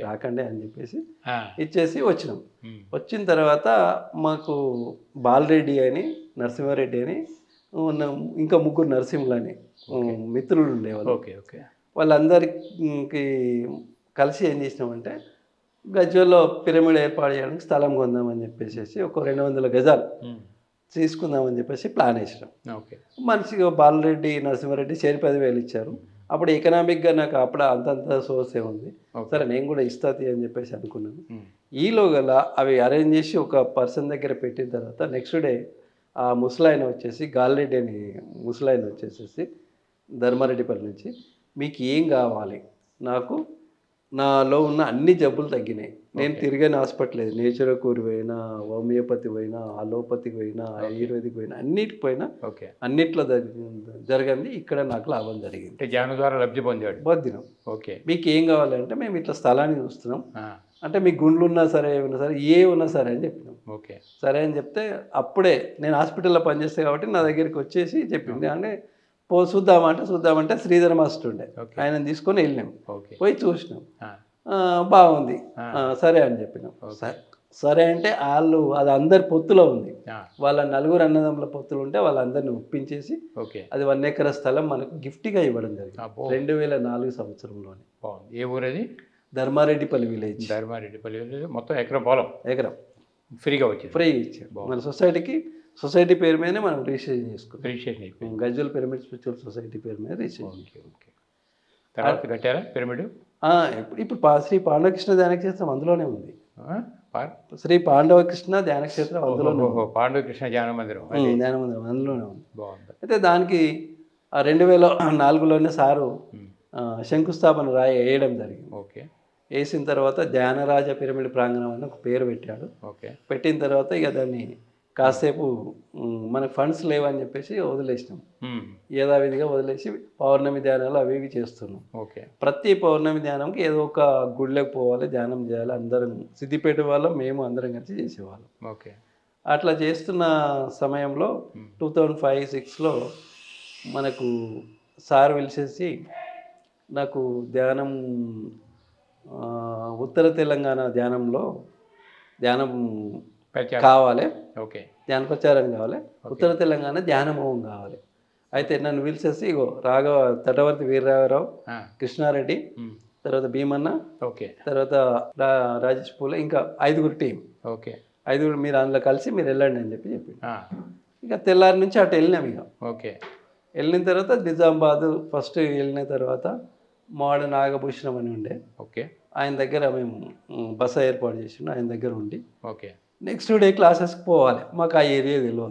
రాకండి అని చెప్పేసి ఇచ్చేసి వచ్చినాం. వచ్చిన తర్వాత మాకు బాలరెడ్డి అని నరసింహారెడ్డి అని ఇంకా 3 నరసింహులు అని మిత్రులు ఉండేవాళ్ళు. వాళ్ళందరికీ కలిసి ఏం చేసినామంటే గజ్వేల్లో పిరమిడ్ ఏర్పాటు చేయడానికి స్థలం కొందామని చెప్పేసి ఒక 200 గజాలు తీసుకుందామని చెప్పేసి ప్లాన్ వేసినాం. మనిషిగా బాలరెడ్డి నరసింహారెడ్డి చేరి 10,000 ఇచ్చారు. అప్పుడు ఎకనామిక్గా నాకు అప్పుడు అంతంత సోర్స్ ఉంది, సరే నేను కూడా ఇస్తాది అని చెప్పేసి అనుకున్నాను. ఈలోగల అవి అరేంజ్ చేసి ఒక పర్సన్ దగ్గర పెట్టిన తర్వాత నెక్స్ట్ డే ఆ ముసలాయన వచ్చేసి గాలిరెడ్డి అని ముసలాయన వచ్చేసేసి ధర్మారెడ్డిపల్లి నుంచి మీకు ఏం కావాలి, నాకు నాలో ఉన్న అన్ని జబ్బులు తగ్గినాయి, నేను తిరిగిన హాస్పిటల్ లేదు, నేచురోపతి పోయినా, హోమియోపతి పోయినా, అలోపతికి పోయినా, ఆయుర్వేదిక్ పోయినా, అన్నిటికి పోయినా అన్నిట్లో జరిగింది, ఇక్కడ నాకు లాభం జరిగింది, జ్ఞానం ద్వారా లబ్ధి పొందినాం. ఓకే. మీకు ఏం కావాలంటే మేము ఇట్లా స్థలాన్ని చూస్తున్నాం, అంటే మీ గుండ్లు ఉన్నా సరే ఏమన్నా సరే ఏ ఉన్నా సరే అని చెప్పినాం. ఓకే. సరే అని చెప్తే అప్పుడే నేను హాస్పిటల్లో పనిచేస్తాను కాబట్టి నా దగ్గరికి వచ్చేసి చెప్పింది, అంటే చూద్దామంటే శ్రీధర్ మాస్టర్ ఉండే, ఆయన తీసుకొని వెళ్ళినాం, పోయి చూసినాం, బాగుంది, సరే అని చెప్పినాం. సరే అంటే వాళ్ళు అది అందరి పొత్తులో ఉంది, వాళ్ళ 4 అన్నదమ్ముల పొత్తులు ఉంటే వాళ్ళందరినీ ఒప్పించేసి అది 1 ఎకరా స్థలం మనకు గిఫ్ట్గా ఇవ్వడం జరిగింది 2004 సంవత్సరంలోనే. ఏ ఊరది? ధర్మారెడ్డిపల్లి విలేజ్. ధర్మారెడ్డిపల్లి విలేజ్ మొత్తం ఎకరం ఫ్రీగా ఇచ్చారు మన సొసైటీ పేరు మీదనే మనం రిజిస్ట్రేషన్ చేసుకున్నాం. గజ్వేల్ పిరమిడ్ స్పిరిచువల్ సొసైటీ పేరు మీద రిజిస్ట్రేషన్. తర్వాత కట్టారా పిరమిడ్? ఇప్పుడు శ్రీ పాండవకృష్ణ ధ్యాన క్షేత్రం అందులోనే ఉంది. శ్రీ పాండవకృష్ణ ధ్యాన క్షేత్రం అందులోనే, పాండవకృష్ణ ధ్యాన మందిరం అందులోనే ఉంది. అయితే దానికి 2004లోనే సారు శంకుస్థాపన వేయడం జరిగింది. ఓకే. వేసిన తర్వాత ధ్యానరాజ పిరమిడ్ ప్రాంగణం అని ఒక పేరు పెట్టాడు. పెట్టిన తర్వాత ఇక దాన్ని కాసేపు మనకు ఫండ్స్ లేవని చెప్పేసి వదిలేసినాం, యథావిధిగా వదిలేసి పౌర్ణమి ధ్యానాలు అవి ఇవి చేస్తున్నాం. ప్రతి పౌర్ణమి ధ్యానంకి ఏదో ఒక గుడిలోకి పోవాలి, ధ్యానం చేయాలి, అందరం సిద్దిపేట వాళ్ళం మేము అందరం కలిసి చేసేవాళ్ళం. అట్లా చేస్తున్న సమయంలో 2005-06లో మనకు సార్ పిలిచేసి నాకు ధ్యానం ఉత్తర తెలంగాణ ధ్యానం కావాలి, ధ్యాన ప్రచారం కావాలి, ఉత్తర తెలంగాణ ధ్యానమోహం కావాలి. అయితే నన్ను పిలిచేసి ఇగో తటవర్తి వీరరావు, కృష్ణారెడ్డి, తర్వాత భీమన్న, తర్వాత రాజేష్ పూల, ఇంకా 5 టీం, 5 మీరు అందులో కలిసి మీరు వెళ్ళండి అని చెప్పి ఇక తెల్లారి నుంచి అటు వెళ్ళినాం. ఇక వెళ్ళిన తర్వాత నిజామాబాద్ ఫస్ట్ వెళ్ళిన తర్వాత మాడ నాగభూషణం అని ఉండే, ఆయన దగ్గర మేము బస ఏర్పాటు చేసిండు, ఆయన దగ్గర ఉండి నెక్స్ట్ డే క్లాసెస్కి పోవాలి. మాకు ఆ ఏరియా తెలియదు.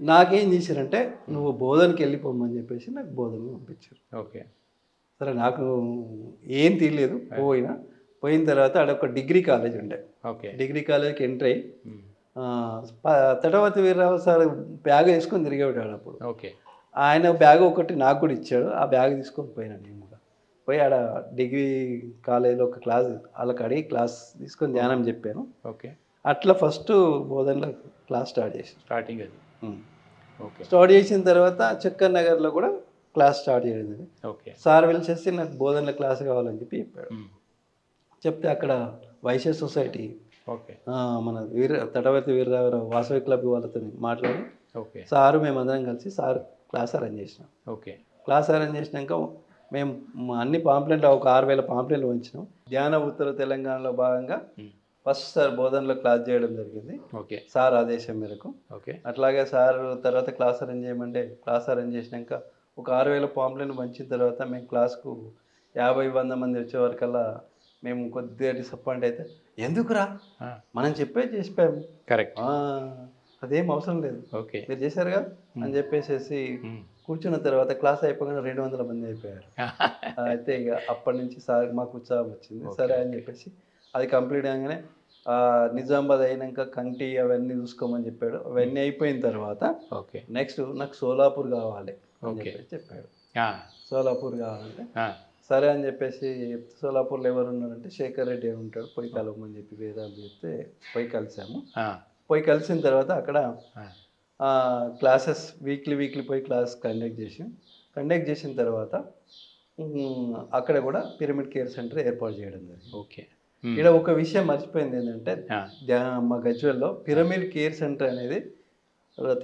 నాకేం చేశారంటే నువ్వు బోధనకి వెళ్ళిపోమని చెప్పేసి నాకు బోధనకి పంపించారు. సరే నాకు ఏం తెలియదు, పోయిన తర్వాత అక్కడ డిగ్రీ కాలేజ్ ఉండే, డిగ్రీ కాలేజ్కి ఎంటర్ అయ్యి తటవర్తి వీరరావు సార్ బ్యాగ్ వేసుకొని తిరిగేవాడు అప్పుడు. ఆయన బ్యాగ్ ఒకటి నాకు కూడా ఇచ్చాడు, ఆ బ్యాగ్ తీసుకొని పోయినా నేను కూడా పోయి ఆడ డిగ్రీ కాలేజీలో ఒక క్లాస్ వాళ్ళకి అడిగి క్లాస్ తీసుకొని ధ్యానం చెప్పాను. అట్లా ఫస్ట్ బోధనలో క్లాస్ స్టార్ట్ చేసిన తర్వాత చక్కర్ నగర్లో కూడా క్లాస్ స్టార్ట్ చేయడం. సార్ పిలిచేసి నాకు బోధనలో క్లాస్ కావాలని చెప్పి చెప్పాడు. చెప్తే అక్కడ వైశ్య సొసైటీ మన తటవర్తి వీరరావు వాసవి క్లబ్ వాళ్ళతో మాట్లాడి సారు మేమందరం కలిసి సార్ క్లాస్ అరేంజ్ చేసినాం. క్లాస్ అరేంజ్ చేసినాక మేము అన్ని పాంప్లెట్లు ఒక 6,000 పాంప్లెట్లు వంచినాం. ధ్యాన ఉత్తర తెలంగాణలో భాగంగా ఫస్ట్ సార్ బోధనలో క్లాస్ చేయడం జరిగింది సార్ ఆదేశం మేరకు. అట్లాగే సార్ తర్వాత క్లాస్ అరేంజ్ చేయమంటే క్లాస్ అరేంజ్ చేసినాక ఒక 6,000 పాంప్లెట్లు వంచిన తర్వాత మేము క్లాస్కు 50-100 మంది వచ్చే వరకల్లా మేము కొద్దిగా డిసప్పాయింట్ అయితే ఎందుకురా ఆ, మనం చెప్పాము కరెక్ట్. అదేం అవసరం లేదు, ఓకే. మీరు చేశారుగా అని చెప్పేసి కూర్చున్న తర్వాత క్లాస్ అయిపోగానే 200 మంది అయిపోయారు. అయితే ఇక అప్పటి నుంచి సార్ మాకు ఉత్సాహం వచ్చింది. సరే అని చెప్పేసి అది కంప్లీట్ అయ్యాగానే నిజామాబాద్ అయినాక కంటి అవన్నీ చూసుకోమని చెప్పాడు. అవన్నీ అయిపోయిన తర్వాత ఓకే. నెక్స్ట్ నాకు సోలాపూర్ కావాలి అని చెప్పేసి చెప్పాడు. సోలాపూర్ కావాలంటే సరే అని చెప్పేసి సోలాపూర్లో ఎవరు ఉన్నారంటే శేఖర్ రెడ్డి ఉంటాడు, పోయి కలవమని చెప్పి వేదాలు చెప్తే పోయి కలిసాము. పోయి కలిసిన తర్వాత అక్కడ క్లాసెస్ వీక్లీ పోయి క్లాస్ కండక్ట్ చేసిన తర్వాత అక్కడ కూడా పిరమిడ్ కేర్ సెంటర్ ఏర్పాటు చేయడం జరిగింది. ఓకే. ఇక్కడ ఒక విషయం మర్చిపోయింది ఏంటంటే మా గజ్వేల్లో పిరమిడ్ కేర్ సెంటర్ అనేది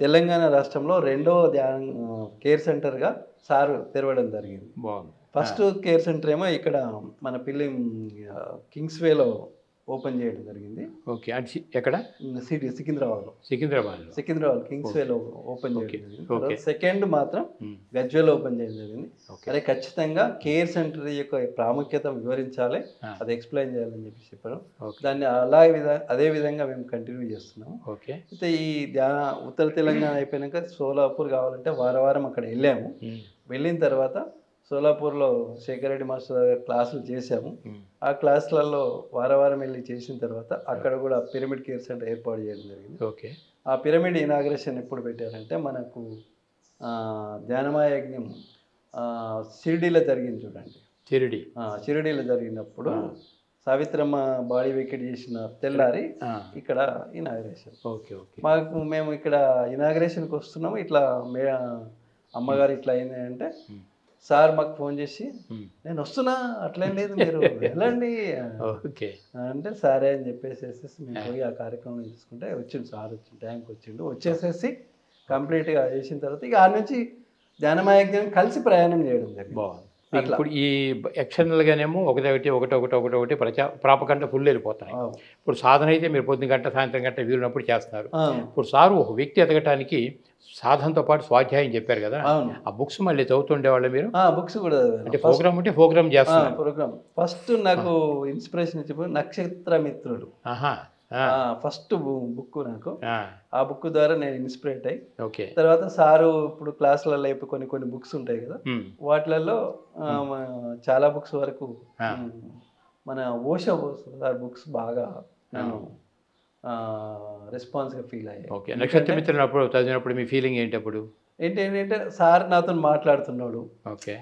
తెలంగాణ రాష్ట్రంలో 2వ కేర్ సెంటర్గా సార్ తెరవడం జరిగింది. ఫస్ట్ కేర్ సెంటర్ ఏమో ఇక్కడ మన కింగ్స్వేలో ఓపెన్ చేయడం జరిగింది. ఓకే. ఎక్కడ? సికింద్రాబాద్ కింగ్స్వేలో ఓపెన్ చేయడం జరిగింది. సెకండ్ మాత్రం గజ్వేల్ ఓపెన్ చేయడం జరిగింది. అదే ఖచ్చితంగా కేర్ సెంటర్ యొక్క ప్రాముఖ్యత వివరించాలి, అది ఎక్స్ప్లెయిన్ చేయాలని చెప్పి చెప్పారు. దాన్ని అదే విధంగా మేము కంటిన్యూ చేస్తున్నాము. అయితే ఈ ఉత్తర తెలంగాణ అయిపోయినాక సోలాపూర్ కావాలంటే వారం అక్కడ వెళ్ళాము. వెళ్ళిన తర్వాత సోలాపూర్లో శేఖర్ రెడ్డి మాస్టర్ దగ్గర క్లాసులు చేశాము. ఆ క్లాసులలో వారం వెళ్ళి చేసిన తర్వాత అక్కడ కూడా పిరమిడ్ కేర్ సెంటర్ ఏర్పాటు చేయడం జరిగింది. ఓకే. ఆ పిరమిడ్ ఇనాగ్రేషన్ ఎప్పుడు పెట్టారంటే మనకు ధ్యానమయ యజ్ఞం షిరిడీలో జరిగింది చూడండి. షిరిడీలో జరిగినప్పుడు సావిత్రమ్మ బాడీ వెకెట్ చేసిన తెల్లారి ఇక్కడ ఇనాగ్రేషన్. మేము ఇక్కడ ఇనాగ్రేషన్కి వస్తున్నాము. ఇట్లా అమ్మగారు ఇట్లా అయింది అంటే సార్ మాకు ఫోన్ చేసి నేను వస్తున్నా, అట్లేం లేదు మీరు వెళ్ళండి అంటే సరే అని చెప్పేసి మేము పోయి ఆ కార్యక్రమం చూసుకుంటే వచ్చిండు సార్, టైంకి వచ్చేసేసి కంప్లీట్గా చేసిన తర్వాత ఇక ఆ నుంచి ధ్యానమయజ్ఞం కలిసి ప్రయాణం చేయడం జరిగింది. ఇప్పుడు ఈ ఎక్స్టర్నల్గానేమో ఒకటి ప్రాపకంట ఫుల్ వెళ్ళిపోతున్నాయి. ఇప్పుడు సాధన అయితే మీరు పొద్దున గంట సాయంత్రం గంట వీలున్నప్పుడు చేస్తున్నారు. ఇప్పుడు సారు ఒక వ్యక్తి ఎదగటానికి సాధనతో పాటు స్వాధ్యాయం చెప్పారు కదా, ఆ బుక్స్ మళ్ళీ చదువుతుండేవాళ్ళు మీరు? బుక్స్ కూడా అంటే ప్రోగ్రామ్ చేస్తున్నారు. ప్రోగ్రామ్ ఫస్ట్ నాకు ఇన్స్పిరేషన్ ఇచ్చి నక్షత్ర మిత్రుడు ఫస్ట్ బుక్ నాకు. ఆ బుక్ ద్వారా నేను ఇన్స్పిరేట్ అయ్యి తర్వాత సారు ఇప్పుడు క్లాసులలో ఇప్పుడు కొన్ని బుక్స్ ఉంటాయి కదా, వాటిలలో చాలా బుక్స్ వరకు మన ఓషో సార్ బుక్స్ బాగా నేను రెస్పాన్స్గా ఫీల్ అయ్యాయి. ఓకే. నక్షత్ర మిత్రుడు చదివినప్పుడు మీ ఫీలింగ్ ఏంటి? అప్పుడు ఏంటంటే సార్ నాతో మాట్లాడుతున్నాడు,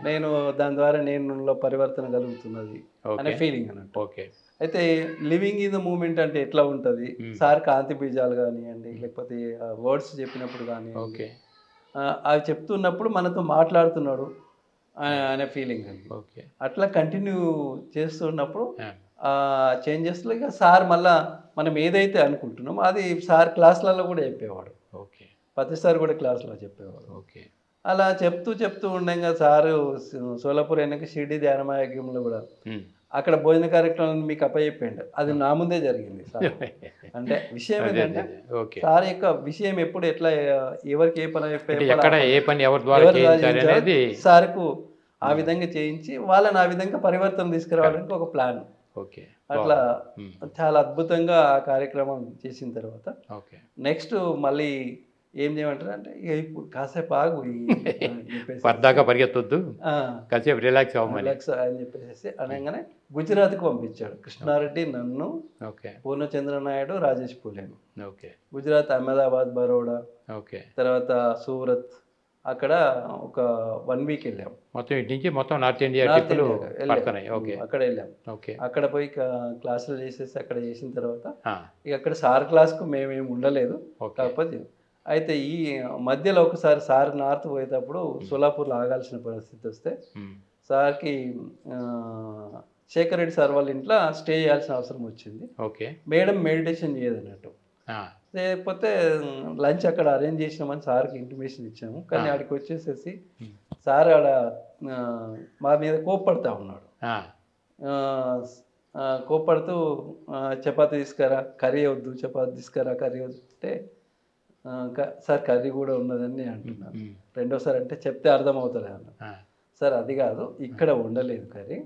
నేను దాని ద్వారా నేను పరివర్తన కలుగుతున్నది అనే ఫీలింగ్ అన్నట్టు. ఓకే. అయితే లివింగ్ ఇన్ ద మూమెంట్ అంటే ఎట్లా ఉంటుంది, సార్ కాంతి బీజాలు కానివ్వండి లేకపోతే వర్డ్స్ చెప్పినప్పుడు కానివ్వండి అవి చెప్తున్నప్పుడు మనతో మాట్లాడుతున్నాడు అనే ఫీలింగ్ అండి. అట్లా కంటిన్యూ చేస్తున్నప్పుడు చేంజెస్లో ఇక సార్ మళ్ళా మనం ఏదైతే అనుకుంటున్నామో అది సార్ క్లాసులలో కూడా చెప్పేవాడు. ప్రతిసారి కూడా క్లాసులో చెప్పేవాడు. అలా చెప్తూ ఉండగా సారు సోలాపూర్ అయినాక షిరిడి ధ్యానమయజ్ఞంలో కూడా అక్కడ భోజన కార్యక్రమం మీకు అప్పచెప్పాడు, అది నా ముందే జరిగింది సార్. అంటే విషయం ఏంటంటే సార్ యొక్క విషయం ఎప్పుడు ఎట్లా ఎవరికి ఏ పని సార్కు ఆ విధంగా చేయించి వాళ్ళని ఆ విధంగా పరివర్తన తీసుకురావడానికి ఒక ప్లాన్. అట్లా చాలా అద్భుతంగా ఆ కార్యక్రమం చేసిన తర్వాత నెక్స్ట్ మళ్ళీ ఏం చేయమంటారు అంటే ఇప్పుడు కాసేపు ఆగు పరిగెత్తొద్దు, కాసేపు రిలాక్స్ అని చెప్పేసి అనగానే గుజరాత్కి పంపించాడు కృష్ణారెడ్డి, నన్ను, పూర్ణచంద్ర నాయుడు, రాజేష్ పూలేను. గుజరాత్ అహ్మదాబాద్, బరోడా, తర్వాత సూరత్, అక్కడ ఒక 1 వీక్ వెళ్ళాం. మొత్తం ఇటు నుంచి మొత్తం నార్త్ ఇండియా అక్కడ వెళ్ళాం. అక్కడ పోయి క్లాసులు చేసేసి అక్కడ చేసిన తర్వాత ఇక అక్కడ సార్ క్లాస్కు మేమేమి ఉండలేదు. కాకపోతే అయితే ఈ మధ్యలో ఒకసారి సార్ నార్త్ పోయేటప్పుడు సోలాపూర్లో ఆగాల్సిన పరిస్థితి వస్తే సార్కి శేఖర్ రెడ్డి సార్ వాళ్ళ ఇంట్లో స్టే చేయాల్సిన అవసరం వచ్చింది. మేడం మెడిటేషన్ చేయదన్నట్టు, లేకపోతే లంచ్ అక్కడ అరేంజ్ చేసినామని సార్కి ఇంటిమేషన్ ఇచ్చాము. కానీ ఆడికి వచ్చేసేసి సార్ ఆడ మా మీద కోప్పడుతూ ఉన్నాడు. కోప్పడుతూ చపాతీ తీసుకురా, కర్రీ వద్దు, చపాతీ తీసుకురా, కర్రీ వద్దు అంటే సార్ కర్రీ కూడా ఉన్నదని అంటున్నాను. రెండోసారి అంటే చెప్తే అర్థమవుతుంది అన్న. సార్ అది కాదు, ఇక్కడ ఉండలేదు కర్రీ,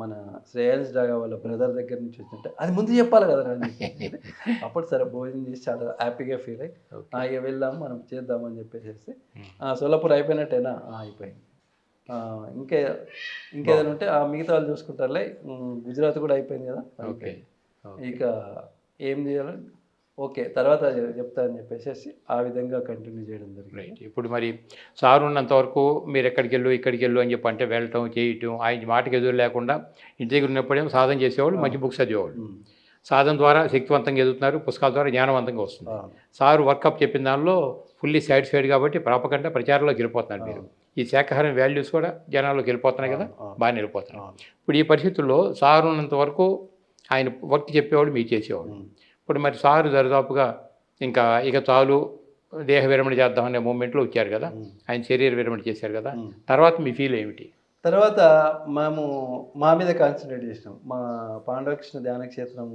మన శ్రేయాన్స్ డాగా వాళ్ళ బ్రదర్ దగ్గర నుంచి వచ్చింటే అది ముందు చెప్పాలి కదా అని చెప్పేసి అప్పుడు సరే భోజనం చేసి చాలా హ్యాపీగా ఫీల్ అయ్యి ఇక వెళ్దాం మనం చేద్దామని చెప్పేసి సోలాపూర్ అయిపోయినట్టేనా అయిపోయింది. ఇంకేదైనా ఉంటే మిగతా వాళ్ళు చూసుకుంటారులే, గుజరాత్ కూడా అయిపోయింది కదా, ఇక ఏం చేయాలి ఓకే తర్వాత చెప్తా అని చెప్పేసి ఆ విధంగా కంటిన్యూ చేయడం జరిగింది. ఇప్పుడు మరి సార్ ఉన్నంత వరకు మీరు ఎక్కడికి వెళ్ళు అని చెప్పి అంటే వెళ్ళటం చేయటం, ఆయన మాటకి ఎదురు లేకుండా ఇంటి దగ్గర ఉన్నప్పుడేమో సాధన చేసేవాళ్ళు, మంచి బుక్స్ చదివేవాళ్ళు. సాధన ద్వారా శక్తివంతంగా ఎదుగుతున్నారు, పుస్తకాల ద్వారా జ్ఞానవంతంగా వస్తుంది. సార్ వర్కప్ చెప్పిన దానిలో ఫుల్లీ సాటిస్ఫైడ్ కాబట్టి ప్రాపకంగా ప్రచారంలోకి వెళ్ళిపోతున్నారు. మీరు ఈ శాఖాహారం వాల్యూస్ కూడా జనాల్లోకి వెళ్ళిపోతున్నాయి కదా, బాగా వెళ్ళిపోతున్నాయి. ఇప్పుడు ఈ పరిస్థితుల్లో సార్ ఉన్నంత వరకు ఆయన వర్క్ చెప్పేవాళ్ళు మీరు చేసేవాళ్ళు. ఇప్పుడు మరి సారు దరిదాపుగా ఇక చాలు దేహ విరమణ చేద్దామనే మూమెంట్లో వచ్చారు కదా, ఆయన శరీర విరమణ చేశారు కదా, తర్వాత మీ ఫీల్ ఏమిటి? తర్వాత మేము మా మీద కాన్సన్ట్రేట్ చేసినాం, మా పాండవకృష్ణ ధ్యాన క్షేత్రం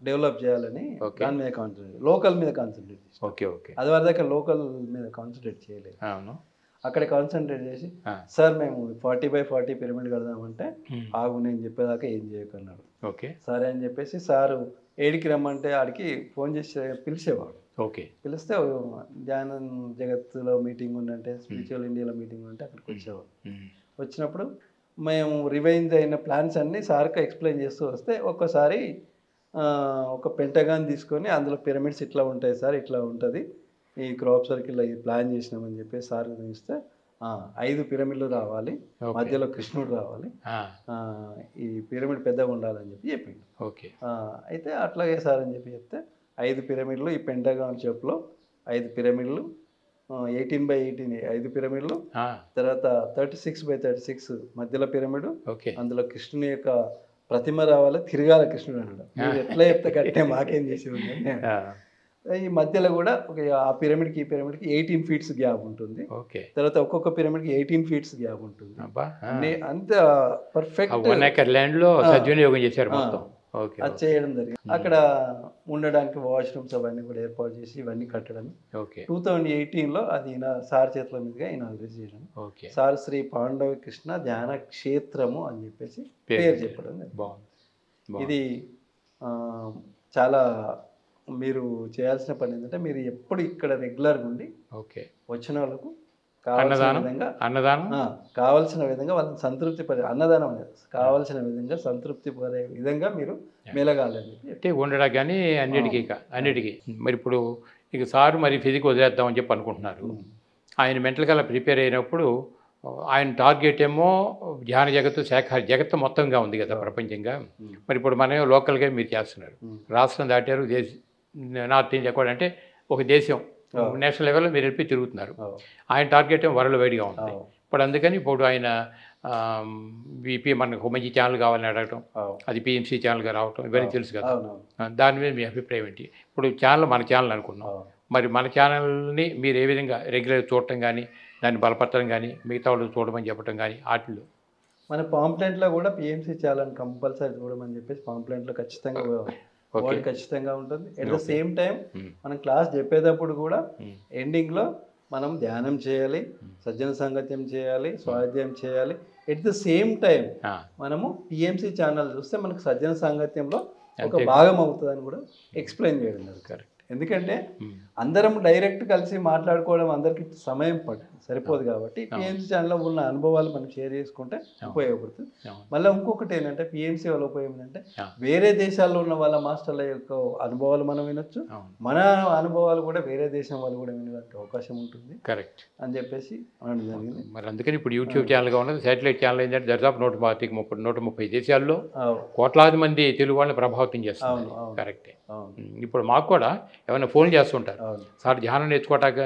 డెవలప్ చేయాలని దాని మీద కాన్సన్ట్రేట్, లోకల్ మీద కాన్సన్ట్రేట్ చేసినాం. ఓకే అది వరకు దాకా లోకల్ మీద కాన్సన్ట్రేట్ చేయలేదు. అవును, అక్కడ కాన్సన్ట్రేట్ చేసి సార్ మేము 40x40 పిరమిడ్ కడదామంటే ఆగు నేను చెప్పేదాకా ఏం చేయకన్నాడు. ఓకే సరే అని చెప్పేసి సారు ఏడికి రమ్మంటే ఆడికి ఫోన్ చేసి పిలిచేవాడు. ఓకే పిలిస్తే ధ్యాన జగత్తులో మీటింగ్ ఉందంటే, స్పిరిచువల్ ఇండియాలో మీటింగ్ ఉంటే అక్కడికి వచ్చేవాడు. వచ్చినప్పుడు మేము రివైజ్ అయిన ప్లాన్స్ అన్నీ సార్కి ఎక్స్ప్లెయిన్ చేస్తూ వస్తే ఒక్కసారి ఒక పెంటగాన్ తీసుకొని అందులో పిరమిడ్స్ ఇట్లా ఉంటాయి సార్, ఇట్లా ఉంటుంది, ఈ క్రాప్ సర్కిల్లో ఇది ప్లాన్ చేసినామని చెప్పి సార్ ఇస్తే 5 పిరమిడ్లు రావాలి, మధ్యలో కృష్ణుడు రావాలి, ఈ పిరమిడ్ పెద్దగా ఉండాలని చెప్పి చెప్పిండు. ఓకే అయితే అట్లాగే సార్ అని చెప్పి చెప్తే 5 పిరమిడ్లు, ఈ పెంటగాన్ షేప్లో 5 పిరమిడ్లు, 18x18 5 పిరమిడ్లు, తర్వాత 36x36 మధ్యలో పిరమిడ్, అందులో కృష్ణుని యొక్క ప్రతిమ రావాలి, తిరగాల కృష్ణుడు అన్నాడు. మీరు ఎట్లా చెప్తే కట్టే మాకేం చేసి ఉంది. ఈ మధ్యలో కూడా ఆ పిరమిడ్కి ఈ పిరమిడ్కి 18 ఫీట్స్ గ్యాప్ ఉంటుంది. తర్వాత ఒక్కొక్క పిరమిడ్కి 18 ఫీట్స్ గ్యాప్ ఉంటుంది. అంత పర్ఫెక్ట్ ల్యాండ్లో సద్వినియోగం చేశారు. అది చేయడం జరిగింది. అక్కడ ఉండడానికి వాష్రూమ్స్ అవన్నీ కూడా ఏర్పాటు చేసి ఇవన్నీ కట్టడం 2018లో అది సార్ చేతుల మీదుగా ఇనాగ్రేట్ చేయడం. సార్ శ్రీ పాండవ కృష్ణ ధ్యాన క్షేత్రము అని చెప్పేసి పేరు చెప్పడం. ఇది చాలా మీరు చేయాల్సిన పని ఏంటంటే మీరు ఎప్పుడు ఇక్కడ రెగ్యులర్గా ఉండి వచ్చిన వాళ్ళకు కావాల్సిన విధంగా వాళ్ళని సంతృప్తి పడే అన్నదానం కావాల్సిన విధంగా సంతృప్తి పడే విధంగా మీరు మెలగాలని అంటే ఉండడానికి కానీ అన్నిటికీ మరి ఇప్పుడు ఇక సారు మరి ఫిజిక్ వదిలేద్దామని చెప్పి అనుకుంటున్నారు. ఆయన మెంటల్గా అలా ప్రిపేర్ అయినప్పుడు ఆయన టార్గెట్ ఏమో ధ్యాన జగత్తు శాఖాహార జగత్తు మొత్తంగా ఉంది కదా ప్రపంచంగా. మరి ఇప్పుడు మనం లోకల్గా మీరు చేస్తున్నారు, రాష్ట్రం దాటారు, నార్త్ ఇండియా కూడా అంటే ఒక దేశం నేషనల్ లెవెల్లో మీరు వెళ్ళి తిరుగుతున్నారు. ఆయన టార్గెట్ ఏమో వరల్డ్ వైడ్గా ఉంది. ఇప్పుడు అందుకని ఇప్పుడు ఆయన మనకు మంచి ఛానల్ కావాలని అడగటం, అది పిఎంసీ ఛానల్గా రావటం ఇవన్నీ తెలుసు కదా. దాని మీద మీ అభిప్రాయం ఏంటి? ఇప్పుడు మన ఛానల్ అనుకున్నాం, మరి మన ఛానల్ని మీరు ఏ విధంగా రెగ్యులర్ చూడటం కానీ, దాన్ని బలపరచడం కానీ, మిగతా వాళ్ళు చూడమని చెప్పడం కానీ వాటిల్లో మన పాంప్లెంట్లో కూడా పిఎంసీ ఛానల్ కంపల్సరీ చూడమని చెప్పేసి పాంప్లెంట్లో ఖచ్చితంగా వర్డ్ ఖచ్చితంగా ఉంటుంది. ఎట్ ద సేమ్ టైం మనం క్లాస్ చెప్పేటప్పుడు కూడా ఎండింగ్లో మనం ధ్యానం చేయాలి, సజ్జన సాంగత్యం చేయాలి, స్వాధ్యాయం చేయాలి. ఎట్ ద సేమ్ టైం మనము పిఎంసీ ఛానల్ చూస్తే మనకు సజ్జన సాంగత్యంలో ఒక భాగం అవుతుందని కూడా ఎక్స్ప్లెయిన్ చేయడం జరుగుతుంది. ఎందుకంటే అందరం డైరెక్ట్ కలిసి మాట్లాడుకోవడం అందరికి సమయం సరిపోదు కాబట్టి పిఎంసీ ఛానల్లో ఉన్న అనుభవాలు మనం షేర్ చేసుకుంటే ఉపయోగపడుతుంది. మళ్ళీ ఇంకొకటి ఏంటంటే పిఎంసీ వాళ్ళ ఉపయోగం ఏంటంటే వేరే దేశాల్లో ఉన్న వాళ్ళ మాస్టర్ల యొక్క అనుభవాలు మనం వినొచ్చు, మన అనుభవాలు కూడా వేరే దేశం వాళ్ళు కూడా వినడానికి అవకాశం ఉంటుంది. కరెక్ట్ అని చెప్పేసి అనడం జరిగింది. మరి అందుకని ఇప్పుడు యూట్యూబ్ ఛానల్గా ఉన్నది, శాటిలైట్ ఛానల్ ఏంటంటే దాదాపు 130 దేశాల్లో కోట్లాది మంది తెలుగు వాళ్ళని ప్రభావితం చేస్తారు. కరెక్టే. ఇప్పుడు మాకు కూడా ఏమైనా ఫోన్ చేస్తుంటారు, సార్ ధ్యానం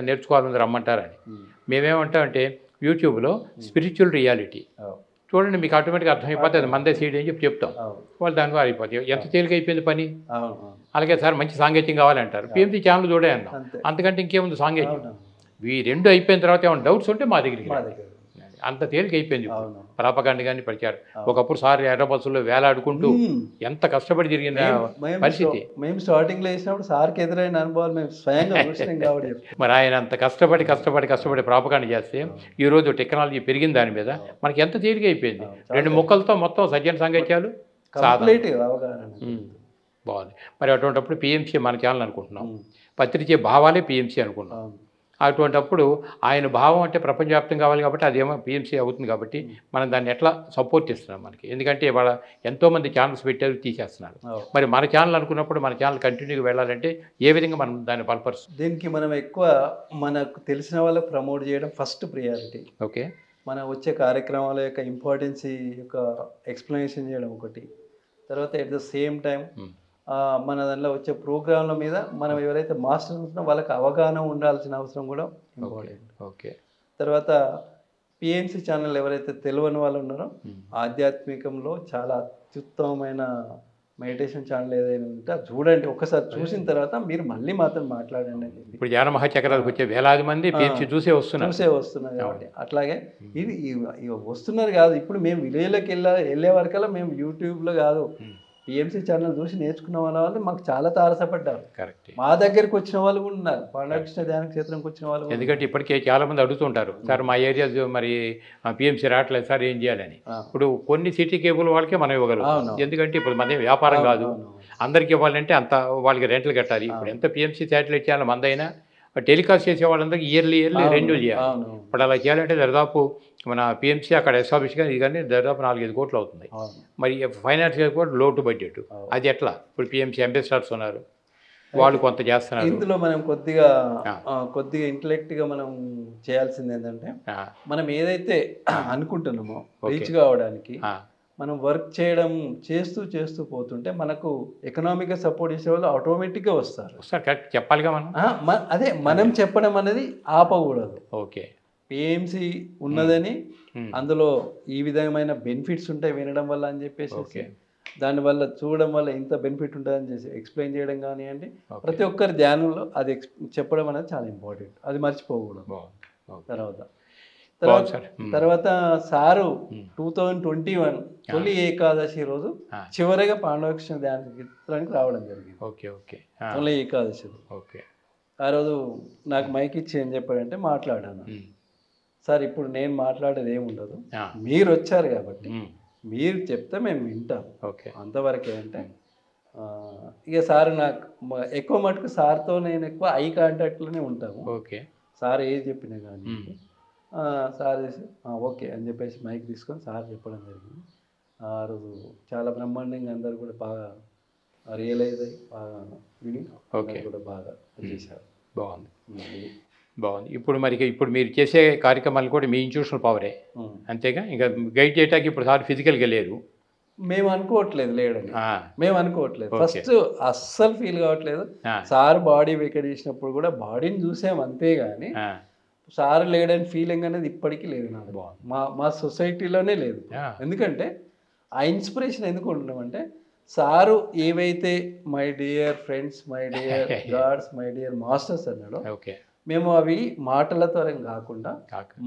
నేర్చుకోవాలని రమ్మంటారని. మేమేమంటామంటే యూట్యూబ్లో స్పిరిచువల్ రియాలిటీ చూడండి, మీకు ఆటోమేటిక్గా అర్థమైపోతుంది అది మందే సీడ్ అని చెప్తాం. వాళ్ళు దానికి అయిపోతాయి. ఎంత తేలిక అయిపోయింది పని. అలాగే సార్ మంచి సాంగత్యం కావాలంటారు, పిఎంసీ ఛానల్ చూడే అన్నాం. అంతకంటే ఇంకేముంది సాంగత్యం. ఈ రెండు అయిపోయిన తర్వాత ఏమైనా డౌట్స్ ఉంటే మా దగ్గరికి అంత తేలిక అయిపోయింది అవును. ప్రాపగాండ కానీ ప్రచారం. ఒకప్పుడు సార్ ఎర్ర బస్సుల్లో వేలాడుకుంటూ ఎంత కష్టపడి జరిగింది పరిస్థితి. మేము స్టార్టింగ్లో వేసినప్పుడు సార్కి ఎదురైన అనుభవాలు మేము స్వయంగా చూసినాం కాబట్టి మరి ఆయన అంత కష్టపడి ప్రాపగాండ చేస్తే ఈరోజు టెక్నాలజీ పెరిగిన దాని మీద మనకి ఎంత తేలిక అయిపోయింది. 2 ముక్కలతో మొత్తం సజ్జన సాంగత్యాలు కంప్లీట్ అవగాహన. బాగుంది. మరి అటువంటిప్పుడు పిఎంసీ మన ఛానల్ అనుకుంటున్నాం, పత్రికే భావాలే పిఎంసీ అనుకున్నాం. అటువంటిప్పుడు ఆయన భావం అంటే ప్రపంచవ్యాప్తం కావాలి కాబట్టి అదేమో పిఎంసీ అవుతుంది కాబట్టి మనం దాన్ని ఎట్లా సపోర్ట్ ఇస్తున్నాం మనకి. ఎందుకంటే ఇవాళ ఎంతోమంది ఛానల్స్ పెట్టారు, తీసేస్తున్నారు. మరి మన ఛానల్ అనుకున్నప్పుడు మన ఛానల్ కంటిన్యూగా వెళ్ళాలంటే ఏ విధంగా మనం దాన్ని బలపరుస్తాం? దీనికి మనం ఎక్కువ మనకు తెలిసిన వాళ్ళకి ప్రమోట్ చేయడం ఫస్ట్ ప్రియారిటీ. ఓకే. మన వచ్చే కార్యక్రమాల యొక్క ఇంపార్టెన్సీ యొక్క ఎక్స్ప్లెనేషన్ చేయడం ఒకటి. తర్వాత ఎట్ ద సేమ్ టైం మన దానిలో వచ్చే ప్రోగ్రాంల మీద మనం ఎవరైతే మాస్టర్స్ ఉంటున్నారో వాళ్ళకి అవగాహన ఉండాల్సిన అవసరం కూడా ఇంపార్టెంట్. ఓకే. తర్వాత పిఎంసి ఛానల్ ఎవరైతే తెలియని వాళ్ళు ఉన్నారో ఆధ్యాత్మికంలో చాలా అత్యుత్తమమైన మెడిటేషన్ ఛానల్ ఏదైనా ఉంటే అది చూడండి. ఒకసారి చూసిన తర్వాత మీరు మళ్ళీ మాత్రం మాట్లాడండి అని చెప్పి. ఇప్పుడు జ్ఞాన మహాచక్రాలకు వచ్చే వేలాది మంది పిఎంసీ చూసే వస్తున్నారు కాబట్టి అట్లాగే ఇది వస్తున్నారు కాదు. ఇప్పుడు మేము విలేజ్లోకి వెళ్ళే వరకల్లా మేము యూట్యూబ్లో కాదు పిఎంసీ ఛానల్ చూసి నేర్చుకున్న వాళ్ళు మాకు చాలా తారసపడ్డారు. కరెక్ట్. మా దగ్గరికి వచ్చిన వాళ్ళు కూడా ఉన్నారు, పాండవకృష్ణ ధ్యాన క్షేత్రంకి వచ్చిన వాళ్ళు. ఎందుకంటే ఇప్పటికే చాలా మంది అడుగుతుంటారు, సార్ మా ఏరియా మరి పిఎంసీ రావట్లేదు సార్, ఏం చేయాలని. ఇప్పుడు కొన్ని సిటీ కేబుల్ వాళ్ళకే మనం ఇవ్వగలం. ఎందుకంటే ఇప్పుడు మన వ్యాపారం కాదు, అందరికి ఇవ్వాలంటే అంత వాళ్ళకి రెంట్లు కట్టాలి. ఇప్పుడు ఎంత పిఎంసీ శాటిలైట్ ఛానల్ మందైనా టెలికాస్ట్ చేసే వాళ్ళందరికీ ఇయర్లీ రెన్యూల్ చేయాలి. ఇప్పుడు అలా చేయాలంటే దాదాపు మన పిఎంసీ అక్కడ ఎస్టాబ్లిష్ కానీ ఇది కానీ దాదాపు 4-5 కోట్లు అవుతుంది. మరి ఫైనాన్షియల్ కూడా లోటు బడ్జెట్, అది ఎట్లా? ఇప్పుడు పిఎంసీ అంబాసిడర్స్ ఉన్నారు, వాళ్ళు కొంత చేస్తున్నారు. ఇందులో మనం కొద్దిగా ఇంటలెక్ట్గా మనం చేయాల్సింది ఏంటంటే మనం ఏదైతే అనుకుంటున్నామో రీచ్ కావడానికి మనం వర్క్ చేస్తూ పోతుంటే మనకు ఎకనామిక్గా సపోర్ట్ చేసే వాళ్ళు ఆటోమేటిక్గా వస్తారు. కరెక్ట్ చెప్పాలిగా మనం. అదే మనం చెప్పడం అనేది ఆపకూడదు. ఓకే. పిఎంసి ఉన్నదని అందులో ఈ విధమైన బెనిఫిట్స్ ఉంటాయి వినడం వల్ల అని చెప్పేసి దానివల్ల చూడడం వల్ల ఇంత బెనిఫిట్ ఉంటుందని చేసి ఎక్స్ప్లెయిన్ చేయడం కానివ్వండి, ప్రతి ఒక్కరి ధ్యానంలో అది చెప్పడం అనేది చాలా ఇంపార్టెంట్, అది మర్చిపోకూడదు. తర్వాత సారు 2021 తొలి ఏకాదశి రోజు చివరిగా పాండవకృష్ణ ధ్యాన క్షేత్రానికి రావడం జరిగింది. తొలి ఏకాదశి. ఆ రోజు నాకు మైక్ ఇచ్చి ఏం చెప్పాడంటే మాట్లాడాను. సార్ ఇప్పుడు నేను మాట్లాడేది ఏముండదు, మీరు వచ్చారు కాబట్టి మీరు చెప్తే మేము వింటాం, అంతవరకే. అంటే ఇక సార్ నాకు ఎక్కువ మటుకు సార్తో నేను ఎక్కువ ఐ కాంటాక్ట్లోనే ఉంటాము. సార్ ఏది చెప్పినా కానీ సార్ ఓకే అని చెప్పేసి మైక్ తీసుకొని సార్ చెప్పడం జరిగింది. ఆ రోజు చాలా బ్రహ్మాండంగా అందరు కూడా బాగా రియలైజ్ అయ్యి బాగా విని కూడా బాగా చేశారు. బాగుంది. ఇప్పుడు మీరు చేసే కార్యక్రమాలు కూడా మీ ఇన్స్టిట్యూషనల్ పవరే అంతేగా? ఇంకా గైడ్ చేయడానికి ఇప్పుడు సార్ ఫిజికల్గా లేరు. మేము అనుకోవట్లేదు లేడని, మేము అనుకోవట్లేదు. ఫస్ట్ అస్సలు ఫీల్ కావట్లేదు. సార్ బాడీ వెకెట్ చేసినప్పుడు కూడా బాడీని చూసాం అంతే కానీ సార్ లేడని ఫీలింగ్ అనేది ఇప్పటికీ లేదు నాకు. మా సొసైటీలోనే లేదు. ఎందుకంటే ఆ ఇన్స్పిరేషన్ ఎందుకు ఉండడం సారు ఏవైతే my dear friends, my dear God's, my dear masters అన్నాడో మేము అవి మాటలతో కాకుండా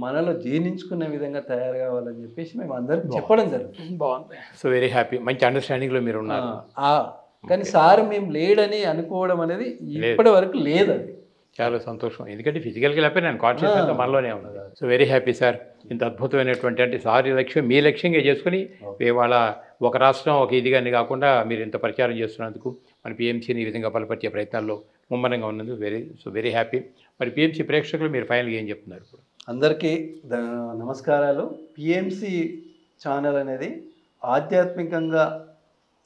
మనలో జీర్ణించుకునే విధంగా తయారు కావాలని చెప్పేసి మేము అందరికి చెప్పడం జరుగుతుంది. బాగుంది. So very happy. మంచి అండర్స్టాండింగ్లో మీరు ఉన్నారు. కానీ సార్ మేము లేడని అనుకోవడం అనేది ఇప్పటి వరకు లేదు. అది చాలా సంతోషం. ఎందుకంటే ఫిజికల్గా లేకపోతే నేను కాన్షియస్ మనలోనే ఉన్నది. So very happy sir. ఇంత అద్భుతమైనటువంటి అంటే సార్ లక్ష్యం మీ లక్ష్యంగా చేసుకుని ఇవాళ ఒక రాష్ట్రం ఒక ఇదిగాని కాకుండా మీరు ఇంత ప్రచారం చేస్తున్నందుకు మన పిఎంసీని ఈ విధంగా బలపరిచే ప్రయత్నాల్లో ముమ్మరంగా ఉన్నందుకు వెరీ హ్యాపీ. మరి పిఎంసీ ప్రేక్షకులు మీరు ఫైనల్గా ఏం చెప్తున్నారు? ఇప్పుడు అందరికీ నమస్కారాలు. పిఎంసీ ఛానల్ అనేది ఆధ్యాత్మికంగా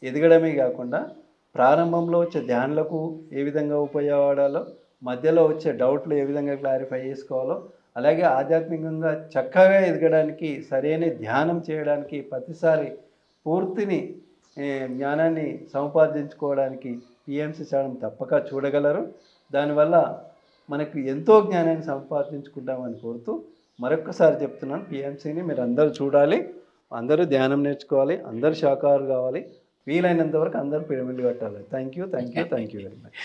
ఎదగడమే కాకుండా ప్రారంభంలో వచ్చే ధ్యానులకు ఏ విధంగా ఉపయోగపడాలో, మధ్యలో వచ్చే డౌట్లు ఏ విధంగా క్లారిఫై చేసుకోవాలో, అలాగే ఆధ్యాత్మికంగా చక్కగా ఎదగడానికి సరైన ధ్యానం చేయడానికి ప్రతిసారి పూర్తిని జ్ఞానాన్ని సముపార్జించుకోవడానికి పిఎంసీ ఛానల్ తప్పక చూడగలరు. దానివల్ల మనకు ఎంతో జ్ఞానాన్ని సంపాదించుకుంటామని కోరుతూ మరొక్కసారి చెప్తున్నాను, పిఎంసీని మీరు అందరూ చూడాలి, అందరూ ధ్యానం నేర్చుకోవాలి, అందరూ శాకాహారు కావాలి, వీలైనంత వరకు అందరూ పిరమిడ్లు కట్టాలి. Thank you very much.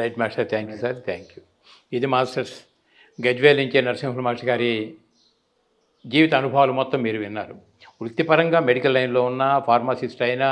Right master, thank you sir, thank you. ఇది మాస్టర్స్ గజ్వేల్ నుంచి నరసింహ మాస్టర్ గారి జీవిత అనుభవాలు మొత్తం మీరు విన్నారు. వృత్తిపరంగా మెడికల్ లైన్లో ఉన్న ఫార్మసిస్ట్ అయినా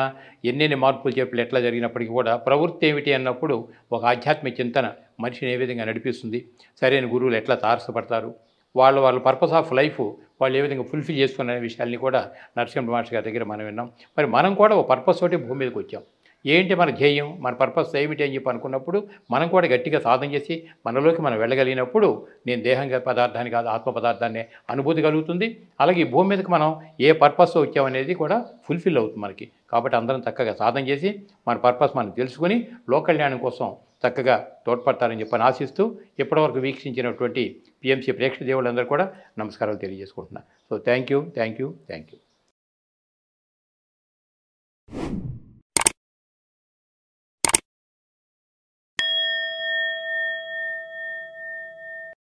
ఎన్నెన్ని మార్పులు చేర్పులు ఎట్లా జరిగినప్పటికీ కూడా ప్రవృత్తి ఏమిటి అన్నప్పుడు ఒక ఆధ్యాత్మిక చింతన మనిషిని ఏ విధంగా నడిపిస్తుంది, సరైన గురువులు ఎట్లా తారసపడతారు, వాళ్ళ పర్పస్ ఆఫ్ లైఫ్ వాళ్ళు ఏ విధంగా ఫుల్ఫిల్ చేసుకునే విషయాల్ని కూడా నరసింహ మహర్షి గారి దగ్గర మనం విన్నాం. మరి మనం కూడా ఒక పర్పస్ తోటి భూమి మీదకి వచ్చాం. ఏంటి మన ధ్యేయం, మన పర్పస్ ఏమిటి అని చెప్పి అనుకున్నప్పుడు మనం కూడా గట్టిగా సాధన చేసి మనలోకి మనం వెళ్ళగలిగినప్పుడు నేను దేహంగా పదార్థాన్ని కాదు ఆత్మ పదార్థాన్ని అనుభూతి కలుగుతుంది. అలాగే ఈ భూమి మీదకి మనం ఏ పర్పస్తో వచ్చామనేది కూడా ఫుల్ఫిల్ అవుతుంది మనకి. కాబట్టి అందరం చక్కగా సాధన చేసి మన పర్పస్ మనం తెలుసుకుని లోక కళ్యాణం కోసం చక్కగా తోడ్పడతారని చెప్పని ఆశిస్తూ ఇప్పటివరకు వీక్షించినటువంటి పిఎంసి ప్రేక్షక దేవుళ్ళందరూ కూడా నమస్కారాలు తెలియజేసుకుంటున్నాను. So thank you.